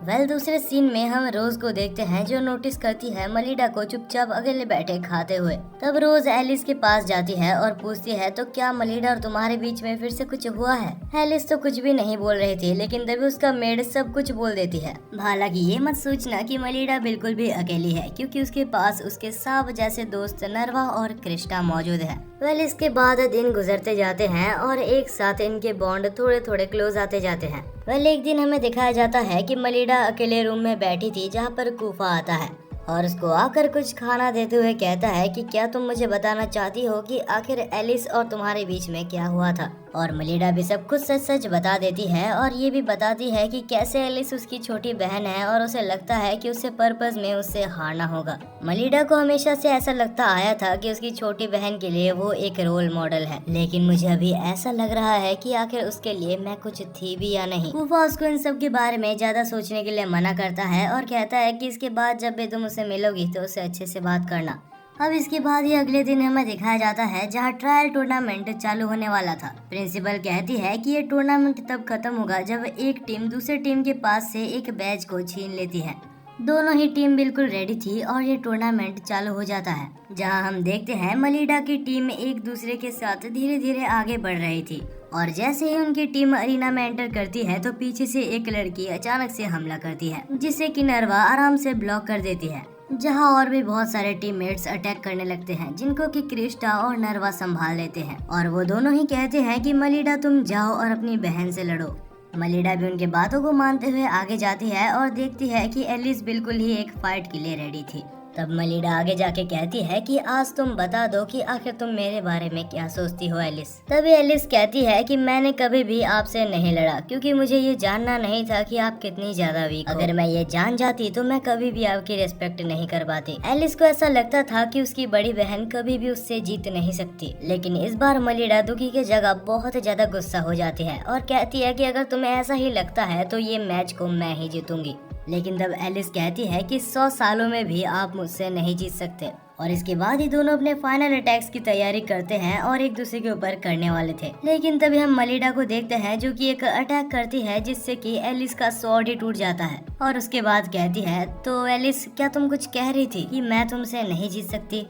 दूसरे सीन में हम रोज को देखते हैं जो नोटिस करती है मलिडा को चुपचाप अकेले बैठे खाते हुए। तब रोज एलिस के पास जाती है और पूछती है तो क्या मलिडा और तुम्हारे बीच में फिर से कुछ हुआ है। एलिस तो कुछ भी नहीं बोल रही थी लेकिन तभी उसका मेड सब कुछ बोल देती है। हालांकि ये मत सोचना कि मलिडा बिल्कुल भी अकेली है क्योंकि उसके पास उसके सांप जैसे दोस्त नरवा और क्रिस्टा मौजूद है। इसके बाद दिन गुजरते जाते हैं और एक साथ इनके बॉन्ड थोड़े थोड़े क्लोज आते जाते हैं। एक दिन हमें दिखाया जाता है कि मलिडा अकेले रूम में बैठी थी जहाँ पर कूफा आता है और उसको आकर कुछ खाना देते हुए कहता है कि क्या तुम मुझे बताना चाहती हो कि आखिर एलिस और तुम्हारे बीच में क्या हुआ था। और मलिडा भी सब कुछ सच सच बता देती है और ये भी बताती है कि कैसे एलिस उसकी छोटी बहन है और उसे लगता है कि उसे पर्पस में उससे हारना होगा। मलिडा को हमेशा से ऐसा लगता आया था कि उसकी छोटी बहन के लिए वो एक रोल मॉडल है, लेकिन मुझे अभी ऐसा लग रहा है कि आखिर उसके लिए मैं कुछ थी भी या नहीं। फूफा उसको इन सब के बारे में ज्यादा सोचने के लिए मना करता है और कहता है कि इसके बाद जब भी तुम उसे मिलोगी तो उससे अच्छे से बात करना। अब इसके बाद ही अगले दिन हमें दिखाया जाता है जहाँ ट्रायल टूर्नामेंट चालू होने वाला था। प्रिंसिपल कहती है कि ये टूर्नामेंट तब खत्म होगा जब एक टीम दूसरे टीम के पास से एक बैच को छीन लेती है। दोनों ही टीम बिल्कुल रेडी थी और ये टूर्नामेंट चालू हो जाता है, जहां हम देखते हैं मलिडा की टीम एक दूसरे के साथ धीरे धीरे आगे बढ़ रही थी और जैसे ही उनकी टीम अरीना में एंटर करती है तो पीछे से एक लड़की अचानक से हमला करती है, जिसे कि नरवा आराम से ब्लॉक कर देती है। जहां और भी बहुत सारे टीममेट्स अटैक करने लगते हैं, जिनको कि क्रिस्टा और नरवा संभाल लेते हैं और वो दोनों ही कहते हैं कि मलिडा तुम जाओ और अपनी बहन से लड़ो। मलिडा भी उनके बातों को मानते हुए आगे जाती है और देखती है कि एलिस बिल्कुल ही एक फाइट के लिए रेडी थी। तब मलिडा आगे जाके कहती है कि आज तुम बता दो कि आखिर तुम मेरे बारे में क्या सोचती हो एलिस। तभी एलिस कहती है कि मैंने कभी भी आपसे नहीं लड़ा क्योंकि मुझे ये जानना नहीं था कि आप कितनी ज्यादा वीक हो। अगर मैं ये जान जाती तो मैं कभी भी आपकी रिस्पेक्ट नहीं कर पाती। एलिस को ऐसा लगता था कि उसकी बड़ी बहन कभी भी उससे जीत नहीं सकती, लेकिन इस बार मलिडा दुखी की जगह बहुत ज्यादा गुस्सा हो जाती है और कहती है कि अगर तुम्हें ऐसा ही लगता है तो ये मैच को मैं ही जीतूंगी। लेकिन तब एलिस कहती है कि 100 सालों में भी आप मुझसे नहीं जीत सकते। और इसके बाद ही दोनों अपने फाइनल अटैक्स की तैयारी करते हैं और एक दूसरे के ऊपर करने वाले थे। लेकिन तभी हम मलिडा को देखते हैं जो कि एक अटैक करती है, जिससे कि एलिस का स्वॉर्ड ही टूट जाता है और उसके बाद कहती है, तो एलिस क्या तुम कुछ कह रही थी कि मैं तुमसे नहीं जीत सकती?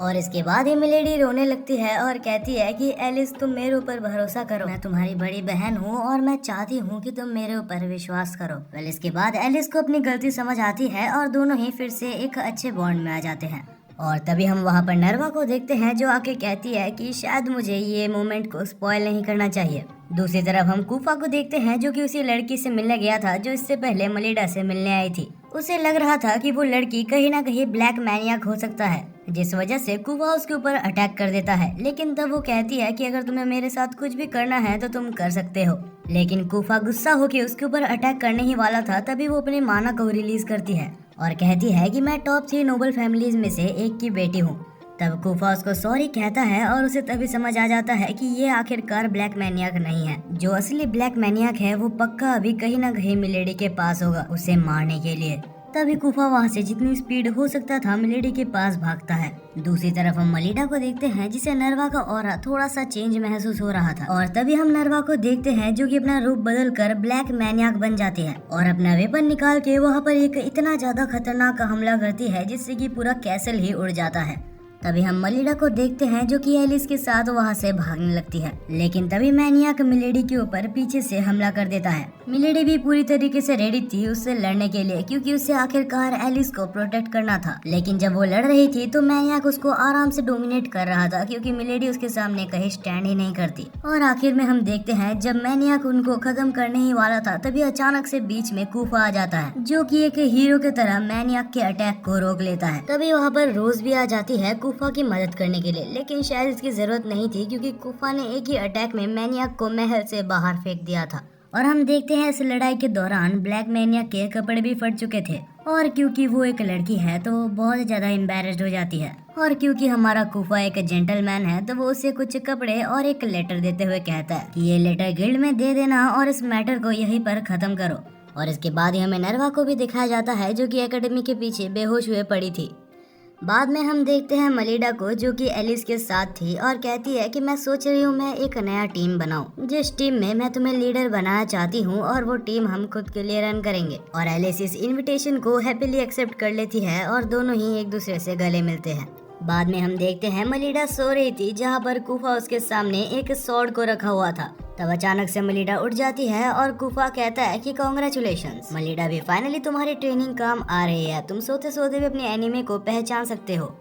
और इसके बाद ही मिलेडी रोने लगती है और कहती है कि एलिस तुम मेरे ऊपर भरोसा करो, मैं तुम्हारी बड़ी बहन हूँ और मैं चाहती हूँ कि तुम मेरे ऊपर विश्वास करो। वेल इसके बाद एलिस को अपनी गलती समझ आती है और दोनों ही फिर से एक अच्छे बॉन्ड में आ जाते हैं। और तभी हम वहाँ पर नरवा को देखते हैं जो आके कहती है कि शायद मुझे ये मोमेंट को स्पॉइल नहीं करना चाहिए। दूसरी तरफ हम कूफा को देखते हैं जो कि उसी लड़की से मिलने गया था जो इससे पहले मलिडा से मिलने आई थी। उसे लग रहा था कि वो लड़की कहीं ना कहीं ब्लैक मैनियाक हो सकता है, जिस वजह से कूफा उसके ऊपर अटैक कर देता है। लेकिन तब वो कहती है कि अगर तुम्हें मेरे साथ कुछ भी करना है तो तुम कर सकते हो। लेकिन कूफा गुस्सा होकर उसके ऊपर अटैक करने ही वाला था, तभी वो अपनी माना को रिलीज करती है और कहती है कि मैं टॉप 3 नोबल फैमिलीज में से एक की बेटी हूँ। तब कूफा उसको सॉरी कहता है और उसे तभी समझ आ जाता है कि ये आखिरकार ब्लैक मैनियाक नहीं है। जो असली ब्लैक मैनियाक है वो पक्का अभी कहीं ना कहीं मिलेडी के पास होगा उसे मारने के लिए। तभी कूफा वहाँ से जितनी स्पीड हो सकता था मिलेडी के पास भागता है। दूसरी तरफ हम मलिडा को देखते हैं जिसे नरवा का ऑरा थोड़ा सा चेंज महसूस हो रहा था और तभी हम नरवा को देखते हैं जो कि अपना रूप बदल कर ब्लैक मैनियाक बन जाती है और अपना वेपन निकाल के वहाँ पर एक इतना ज्यादा खतरनाक हमला करती है जिससे कि पूरा कैसल ही उड़ जाता है। तभी हम मलिडा को देखते हैं जो कि एलिस के साथ वहाँ से भागने लगती है, लेकिन तभी मैनियाक मिलेडी के ऊपर पीछे से हमला कर देता है। मिलेडी भी पूरी तरीके से रेडी थी उससे लड़ने के लिए क्योंकि उसे आखिरकार एलिस को प्रोटेक्ट करना था। लेकिन जब वो लड़ रही थी तो मैनियाक उसको आराम से डोमिनेट कर रहा था क्योंकि मिलेडी उसके सामने कहीं स्टैंड ही नहीं करती। और आखिर में हम देखते हैं जब मैनियाक उनको खत्म करने ही वाला था तभी अचानक से बीच में कूफा आ जाता है जो कि एक हीरो की तरह मैनियाक के अटैक को रोक लेता है। तभी वहाँ पर रोज भी आ जाती है कूफा की मदद करने के लिए, लेकिन शायद इसकी जरूरत नहीं थी क्योंकि कूफा ने एक ही अटैक में मैनियाक को महल से बाहर फेंक दिया था। और हम देखते हैं इस लड़ाई के दौरान ब्लैक मैनियाक के कपड़े भी फट चुके थे और क्योंकि वो एक लड़की है तो बहुत ज्यादा एम्बैरेस्ड हो जाती है। और क्योंकि हमारा कूफा एक जेंटलमैन है तो वो उसे कुछ कपड़े और एक लेटर देते हुए कहता है कि ये लेटर गिल्ड में दे देना और इस मैटर को यहीं पर खत्म करो। और इसके बाद ही हमें नरवा को भी दिखाया जाता है जो कि एकेडमी के पीछे बेहोश हुए पड़ी थी। बाद में हम देखते हैं मलिडा को जो कि एलिस के साथ थी और कहती है कि मैं सोच रही हूँ मैं एक नया टीम बनाऊं जिस टीम में मैं तुम्हें लीडर बनाना चाहती हूँ और वो टीम हम खुद के लिए रन करेंगे। और एलिस इस इनविटेशन को हैप्पीली एक्सेप्ट कर लेती है और दोनों ही एक दूसरे से गले मिलते हैं। बाद में हम देखते हैं मलिडा सो रही थी जहाँ पर कूफा उसके सामने एक स्वॉर्ड को रखा हुआ था। तब अचानक से मलिडा उठ जाती है और कूफा कहता है कि कांग्रेचुलेशंस मलिडा भी फाइनली तुम्हारी ट्रेनिंग काम आ रही है, तुम सोते सोते भी अपने एनिमे को पहचान सकते हो।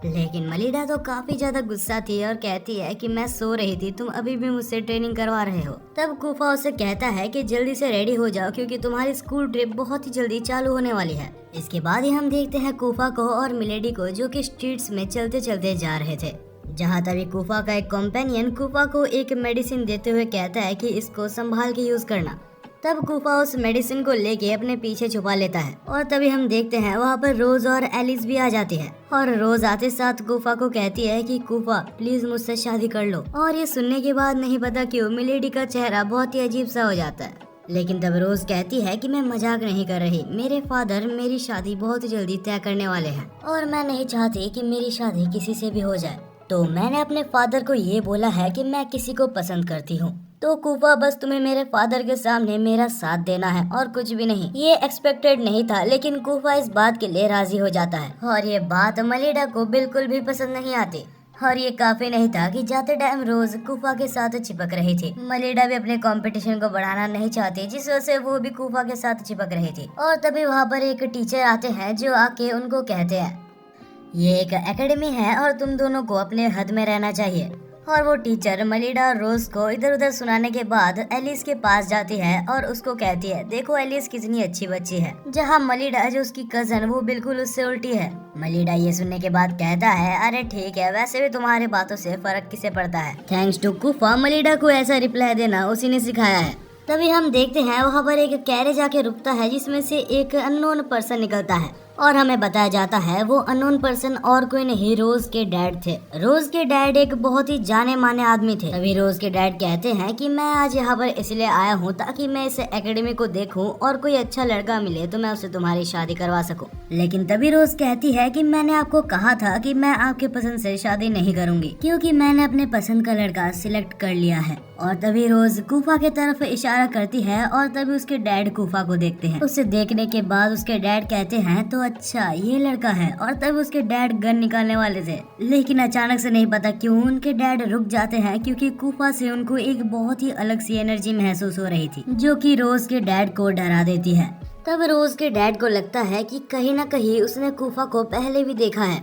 लेकिन मलिडा तो काफी ज्यादा गुस्सा थी और कहती है कि मैं सो रही थी, तुम अभी भी मुझसे ट्रेनिंग करवा रहे हो। तब कूफा उसे कहता है कि जल्दी से रेडी हो जाओ क्योंकि तुम्हारी स्कूल ट्रिप बहुत ही जल्दी चालू होने वाली है। इसके बाद ही हम देखते हैं कूफा को और मिलेडी को जो कि स्ट्रीट्स में चलते चलते जा रहे थे। जहाँ तभी कूफा का एक कंपेनियन कूफा को एक मेडिसिन देते हुए कहता है कि इसको संभाल के यूज करना। तब कूफा उस मेडिसिन को लेके अपने पीछे छुपा लेता है और तभी हम देखते हैं वहाँ पर रोज और एलिस भी आ जाती है और रोज आते साथ कूफा को कहती है कि कूफा प्लीज मुझसे शादी कर लो। और ये सुनने के बाद नहीं पता क्यों मिलेडी का चेहरा बहुत ही अजीब सा हो जाता है। लेकिन तब रोज कहती है कि मैं मजाक नहीं कर रही, मेरे फादर मेरी शादी बहुत जल्दी तय करने वाले हैं और मैं नहीं चाहती कि मेरी शादी किसी से भी हो जाए। तो मैंने अपने फादर को ये बोला है कि मैं किसी को पसंद करती हूँ। तो कूफा बस तुम्हें मेरे फादर के सामने मेरा साथ देना है और कुछ भी नहीं। ये एक्सपेक्टेड नहीं था लेकिन कूफा इस बात के लिए राजी हो जाता है और ये बात मलिडा को बिल्कुल भी पसंद नहीं आती। और ये काफी नहीं था कि जाते टाइम रोज कूफा के साथ चिपक रही थी। मलिडा भी अपने कंपटीशन को बढ़ाना नहीं चाहती जिस वजह से वो भी कूफा के साथ चिपक रही थी। और तभी वहाँ पर एक टीचर आते हैं जो आके उनको कहते हैं ये एक एकेडमी है और तुम दोनों को अपने हद में रहना चाहिए। और वो टीचर मलिडा और रोज को इधर उधर सुनाने के बाद एलिस के पास जाती है और उसको कहती है देखो एलिस कितनी अच्छी बच्ची है, जहाँ मलिडा जो उसकी कजन वो बिल्कुल उससे उल्टी है। मलिडा ये सुनने के बाद कहता है अरे ठीक है, वैसे भी तुम्हारी बातों से फर्क किसे पड़ता है। थैंक्स टू कूफा मलिडा को ऐसा रिप्लाई देना उसी ने सिखाया है। तभी हम देखते हैं वहाँ पर एक कैरेज आके रुकता है जिसमें से एक अननोन पर्सन निकलता है और हमें बताया जाता है वो अननोन पर्सन और कोई नहीं रोज के डैड थे। रोज के डैड एक बहुत ही जाने माने आदमी थे। तभी रोज के डैड कहते हैं कि मैं आज यहाँ पर इसलिए आया हूँ ताकि मैं इस एकेडमी को देखूं और कोई अच्छा लड़का मिले तो मैं उससे तुम्हारी शादी करवा सकूं। लेकिन तभी रोज कहती है कि मैंने आपको कहा था कि मैं आपके पसंद से शादी नहीं करूंगी क्योंकि मैंने अपने पसंद का लड़का सिलेक्ट कर लिया है। और तभी रोज कूफा की तरफ इशारा करती है और तभी उसके डैड कूफा को देखते हैं। उसे देखने के बाद उसके डैड कहते हैं तो अच्छा ये लड़का है। और तब उसके डैड गन निकालने वाले थे लेकिन अचानक से नहीं पता क्यों उनके डैड रुक जाते हैं क्योंकि कूफा से उनको एक बहुत ही अलग सी एनर्जी महसूस हो रही थी जो कि रोज के डैड को डरा देती है। तब रोज के डैड को लगता है कि कहीं ना कहीं उसने कूफा को पहले भी देखा है।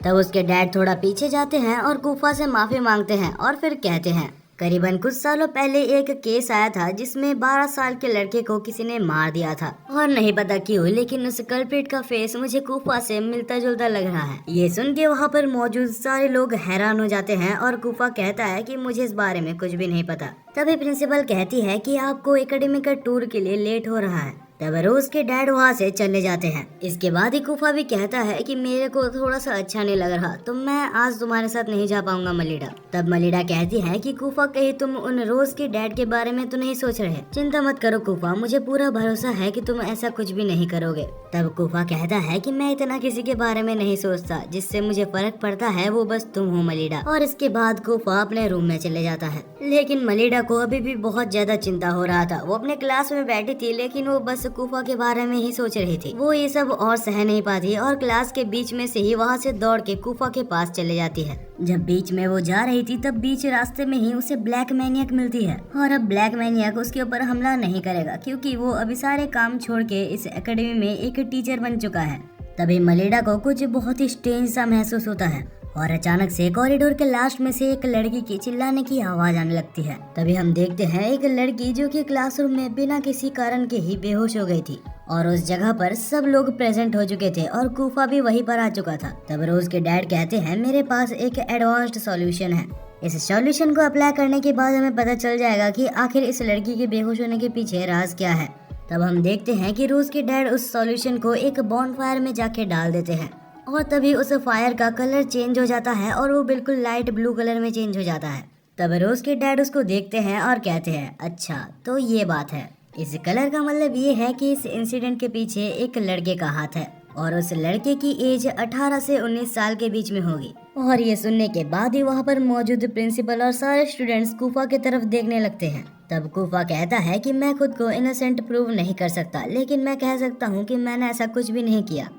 तब उसके डैड थोड़ा पीछे जाते हैं और कूफा से माफी मांगते हैं और फिर कहते हैं करीबन कुछ सालों पहले एक केस आया था जिसमें 12 साल के लड़के को किसी ने मार दिया था और नहीं पता क्यों लेकिन उस कल्प्रिट का फेस मुझे कूफा से मिलता जुलता लग रहा है। ये सुन के वहाँ पर मौजूद सारे लोग हैरान हो जाते हैं और कूफा कहता है कि मुझे इस बारे में कुछ भी नहीं पता। तभी प्रिंसिपल कहती है कि आपको एकेडमी का टूर के लिए लेट हो रहा है। तब रोज के डैड वहाँ से चले जाते हैं। इसके बाद ही कूफा भी कहता है कि मेरे को थोड़ा सा अच्छा नहीं लग रहा तो मैं आज तुम्हारे साथ नहीं जा पाऊंगा मलिडा। तब मलिडा कहती है कि कूफा कहीं तुम उन रोज के डैड के बारे में तो नहीं सोच रहे। चिंता मत करो कूफा, मुझे पूरा भरोसा है कि तुम ऐसा कुछ भी नहीं करोगे। तब कूफा कहता है कि मैं इतना किसी के बारे में नहीं सोचता, जिससे मुझे फर्क पड़ता है वो बस तुम हो मलिडा। और इसके बाद कूफा अपने रूम में चले जाता है। लेकिन मलिडा को अभी भी बहुत ज्यादा चिंता हो रहा था। वो अपने क्लास में बैठी थी लेकिन वो बस कूफा के बारे में ही सोच रही थी। वो ये सब और सह नहीं पाती और क्लास के बीच में से ही वहाँ से दौड़ के कूफा के पास चले जाती है। जब बीच में वो जा रही थी तब बीच रास्ते में ही उसे ब्लैक मैनियक मिलती है और अब ब्लैक मैनियक उसके ऊपर हमला नहीं करेगा क्योंकि वो अभी सारे काम छोड़ के इस एकेडमी में एक टीचर बन चुका है। तभी मलिडा को कुछ बहुत ही स्ट्रेंज सा महसूस होता है और अचानक से कॉरिडोर के लास्ट में से एक लड़की की चिल्लाने की आवाज आने लगती है। तभी हम देखते हैं एक लड़की जो कि क्लासरूम में बिना किसी कारण के ही बेहोश हो गई थी और उस जगह पर सब लोग प्रेजेंट हो चुके थे और कूफा भी वहीं पर आ चुका था। तब रोज के डैड कहते हैं मेरे पास एक एडवांस्ड सॉल्यूशन है। इस सॉल्यूशन को अप्लाई करने के बाद हमें पता चल जाएगा कि आखिर इस लड़की के बेहोश होने के पीछे राज क्या है। तब हम देखते हैं कि रोज के डैड उस सॉल्यूशन को एक बॉनफायर में जाके डाल देते हैं और तभी उस फायर का कलर चेंज हो जाता है और वो बिल्कुल लाइट ब्लू कलर में चेंज हो जाता है। तब रोज के डैड उसको देखते हैं और कहते हैं अच्छा तो ये बात है। इस कलर का मतलब ये है कि इस इंसिडेंट के पीछे एक लड़के का हाथ है और उस लड़के की एज 18 से 19 साल के बीच में होगी। और ये सुनने के बाद ही वहाँ पर मौजूद प्रिंसिपल और सारे स्टूडेंट्स कूफा की तरफ देखने लगते हैं। तब कूफा कहता है कि मैं खुद को इनोसेंट प्रूव नहीं कर सकता लेकिन मैं कह सकता हूँ कि मैंने ऐसा कुछ भी नहीं किया।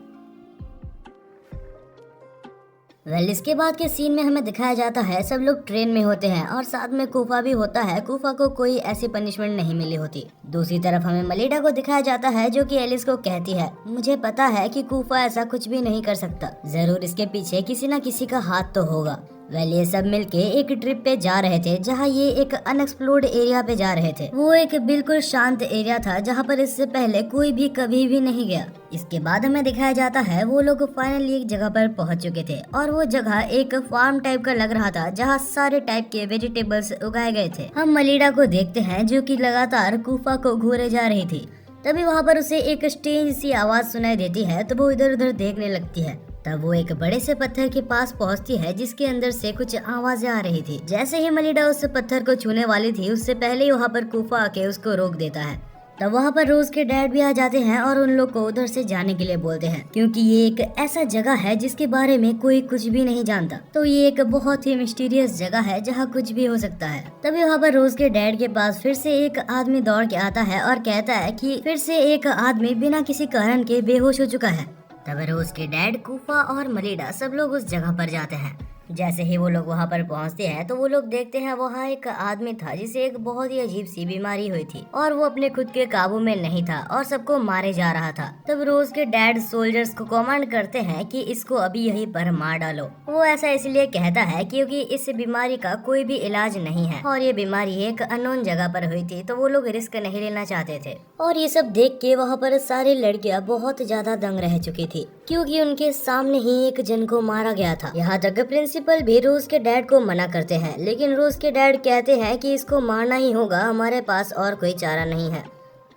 इसके बाद के सीन में हमें दिखाया जाता है सब लोग ट्रेन में होते हैं और साथ में कूफा भी होता है। कूफा को कोई ऐसी पनिशमेंट नहीं मिली होती। दूसरी तरफ हमें मलिडा को दिखाया जाता है जो कि एलिस को कहती है मुझे पता है कि कूफा ऐसा कुछ भी नहीं कर सकता, जरूर इसके पीछे किसी न किसी का हाथ तो होगा। वेल ये सब मिलके एक ट्रिप पे जा रहे थे जहाँ ये एक अनएक्सप्लोर्ड एरिया पे जा रहे थे। वो एक बिल्कुल शांत एरिया था जहाँ पर इससे पहले कोई भी कभी भी नहीं गया। इसके बाद हमें दिखाया जाता है वो लोग फाइनली एक जगह पर पहुँच चुके थे और वो जगह एक फार्म टाइप का लग रहा था जहाँ सारे टाइप के वेजिटेबल्स उगाए गए थे। हम मलिडा को देखते हैं जो कि लगातार कूफा को घूरे जा रही थी। तभी वहाँ पर उसे एक स्ट्रेंज सी आवाज सुनाई देती है तो वो इधर उधर देखने लगती है। तब वो एक बड़े से पत्थर के पास पहुंचती है जिसके अंदर से कुछ आवाजें आ रही थी। जैसे ही मलिडा उस पत्थर को छूने वाली थी उससे पहले ही वहाँ पर कूफा आके उसको रोक देता है। तब वहाँ पर रोज के डैड भी आ जाते हैं और उन लोग को उधर से जाने के लिए बोलते हैं क्योंकि ये एक ऐसा जगह है जिसके बारे में कोई कुछ भी नहीं जानता। तो ये एक बहुत ही मिस्टीरियस जगह है जहाँ कुछ भी हो सकता है। तभी वहाँ पर रोज के डैड के पास फिर से एक आदमी दौड़ के आता है और कहता है कि फिर से एक आदमी बिना किसी कारण के बेहोश हो चुका है। तब रोज के डैड, कूफा और मलिडा सब लोग उस जगह पर जाते हैं। जैसे ही वो लोग वहाँ पर पहुँचते हैं तो वो लोग देखते हैं वहाँ एक आदमी था जिसे एक बहुत ही अजीब सी बीमारी हुई थी और वो अपने खुद के काबू में नहीं था और सबको मारे जा रहा था। तब रोज के डैड सोल्जर्स को कमांड करते हैं कि इसको अभी यहीं पर मार डालो। वो ऐसा इसलिए कहता है क्योंकि इस बीमारी का कोई भी इलाज नहीं है और ये बीमारी एक अननोन जगह पर हुई थी तो वो लोग रिस्क नहीं लेना चाहते थे। और ये सब देख के वहाँ पर सारी लड़कियाँ बहुत ज्यादा दंग रह चुकी थी क्योंकि उनके सामने ही एक जन को मारा गया था। यहाँ तक प्रिंसिपल भी रोज के डैड को मना करते हैं लेकिन रोज के डैड कहते हैं कि इसको मारना ही होगा, हमारे पास और कोई चारा नहीं है।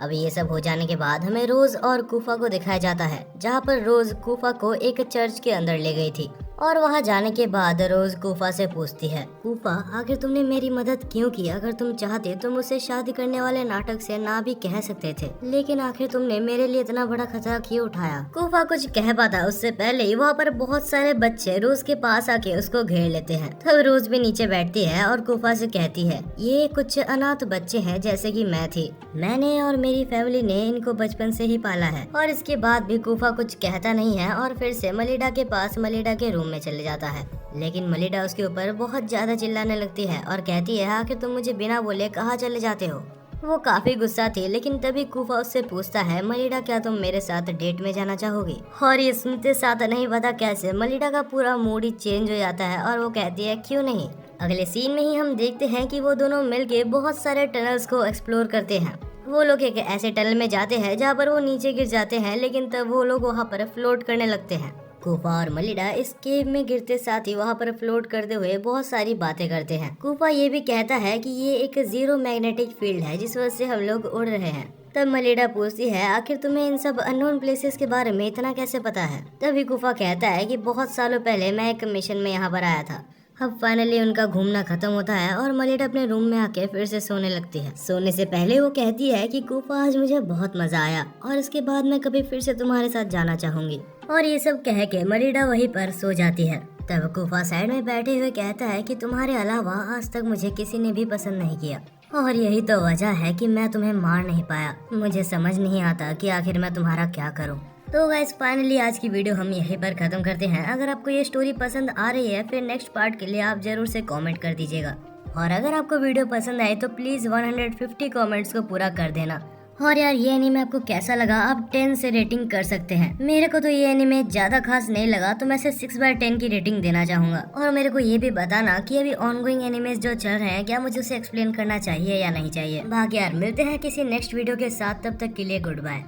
अब ये सब हो जाने के बाद हमें रोज और कूफा को दिखाया जाता है जहाँ पर रोज कूफा को एक चर्च के अंदर ले गई थी और वहाँ जाने के बाद रोज कूफा से पूछती है, कूफा आखिर तुमने मेरी मदद क्यों की? अगर तुम चाहते तो मुझसे शादी करने वाले नाटक से ना भी कह सकते थे, लेकिन आखिर तुमने मेरे लिए इतना बड़ा खतरा क्यों उठाया? कूफा कुछ कह पाता उससे पहले ही वहाँ पर बहुत सारे बच्चे रोज के पास आके उसको घेर लेते हैं। तब रोज भी नीचे बैठती है और कूफा से कहती है, ये कुछ अनाथ बच्चे हैं जैसे कि मैं थी, मैंने और मेरी फैमिली ने इनको बचपन से ही पाला है। और इसके बाद भी कूफा कुछ कहता नहीं है और फिर से मलिडा के पास मलिडा के रूम में चले जाता है। लेकिन मलिडा उसके ऊपर बहुत ज्यादा चिल्लाने लगती है और कहती है, आखिर तुम मुझे बिना बोले कहाँ चले जाते हो? वो काफी गुस्सा थी लेकिन तभी कूफा उससे पूछता है, मलिडा क्या तुम मेरे साथ डेट में जाना चाहोगी? और ये सुनते साथ नहीं पता कैसे मलिडा का पूरा मूड ही चेंज हो जाता है और वो कहती है, क्यों नहीं। अगले सीन में ही हम देखते हैं कि वो दोनों मिलके बहुत सारे टनल्स को एक्सप्लोर करते हैं। वो लोग एक ऐसे टनल में जाते हैं जहाँ पर वो नीचे गिर जाते हैं लेकिन तब वो लोग वहाँ पर फ्लोट करने लगते हैं। कूफा और मलिडा इस केव में गिरते साथ ही वहाँ पर फ्लोट करते हुए बहुत सारी बातें करते हैं। कूफा ये भी कहता है कि ये एक जीरो मैग्नेटिक फील्ड है जिस वजह से हम लोग उड़ रहे हैं। तब मलिडा पूछती है, आखिर तुम्हें इन सब अननोन प्लेसेस के बारे में इतना कैसे पता है? तभी कूफा कहता है कि बहुत सालों पहले मैं एक मिशन में यहाँ पर आया था। अब फाइनली उनका घूमना खत्म होता है और मलिडा अपने रूम में आके फिर से सोने लगती है। सोने से पहले वो कहती है कि कूफा आज मुझे बहुत मजा आया और इसके बाद मैं कभी फिर से तुम्हारे साथ जाना चाहूंगी। और ये सब कह के मलिडा वहीं पर सो जाती है। तब कूफा साइड में बैठे हुए कहता है कि तुम्हारे अलावा आज तक मुझे किसी ने भी पसंद नहीं किया और यही तो वजह है कि मैं तुम्हें मार नहीं पाया। मुझे समझ नहीं आता कि आखिर मैं तुम्हारा क्या करूं। तो गाइस फाइनली आज की वीडियो हम यहीं पर खत्म करते हैं। अगर आपको ये स्टोरी पसंद आ रही है फिर नेक्स्ट पार्ट के लिए आप जरूर से कमेंट कर दीजिएगा और अगर आपको वीडियो पसंद आए तो प्लीज 150 कमेंट्स को पूरा कर देना। और यार ये एनीमे आपको कैसा लगा? आप 10 से रेटिंग कर सकते हैं। मेरे को तो ये एनीमे ज्यादा खास नहीं लगा तो मैं इसे 6/10 की रेटिंग देना चाहूंगा। और मेरे को ये भी बताना कि अभी ऑनगोइंग एनीमेज जो चल रहे हैं क्या मुझे उसे एक्सप्लेन करना चाहिए या नहीं चाहिए। बाकी यार मिलते हैं किसी नेक्स्ट वीडियो के साथ, तब तक के लिए गुड बाय।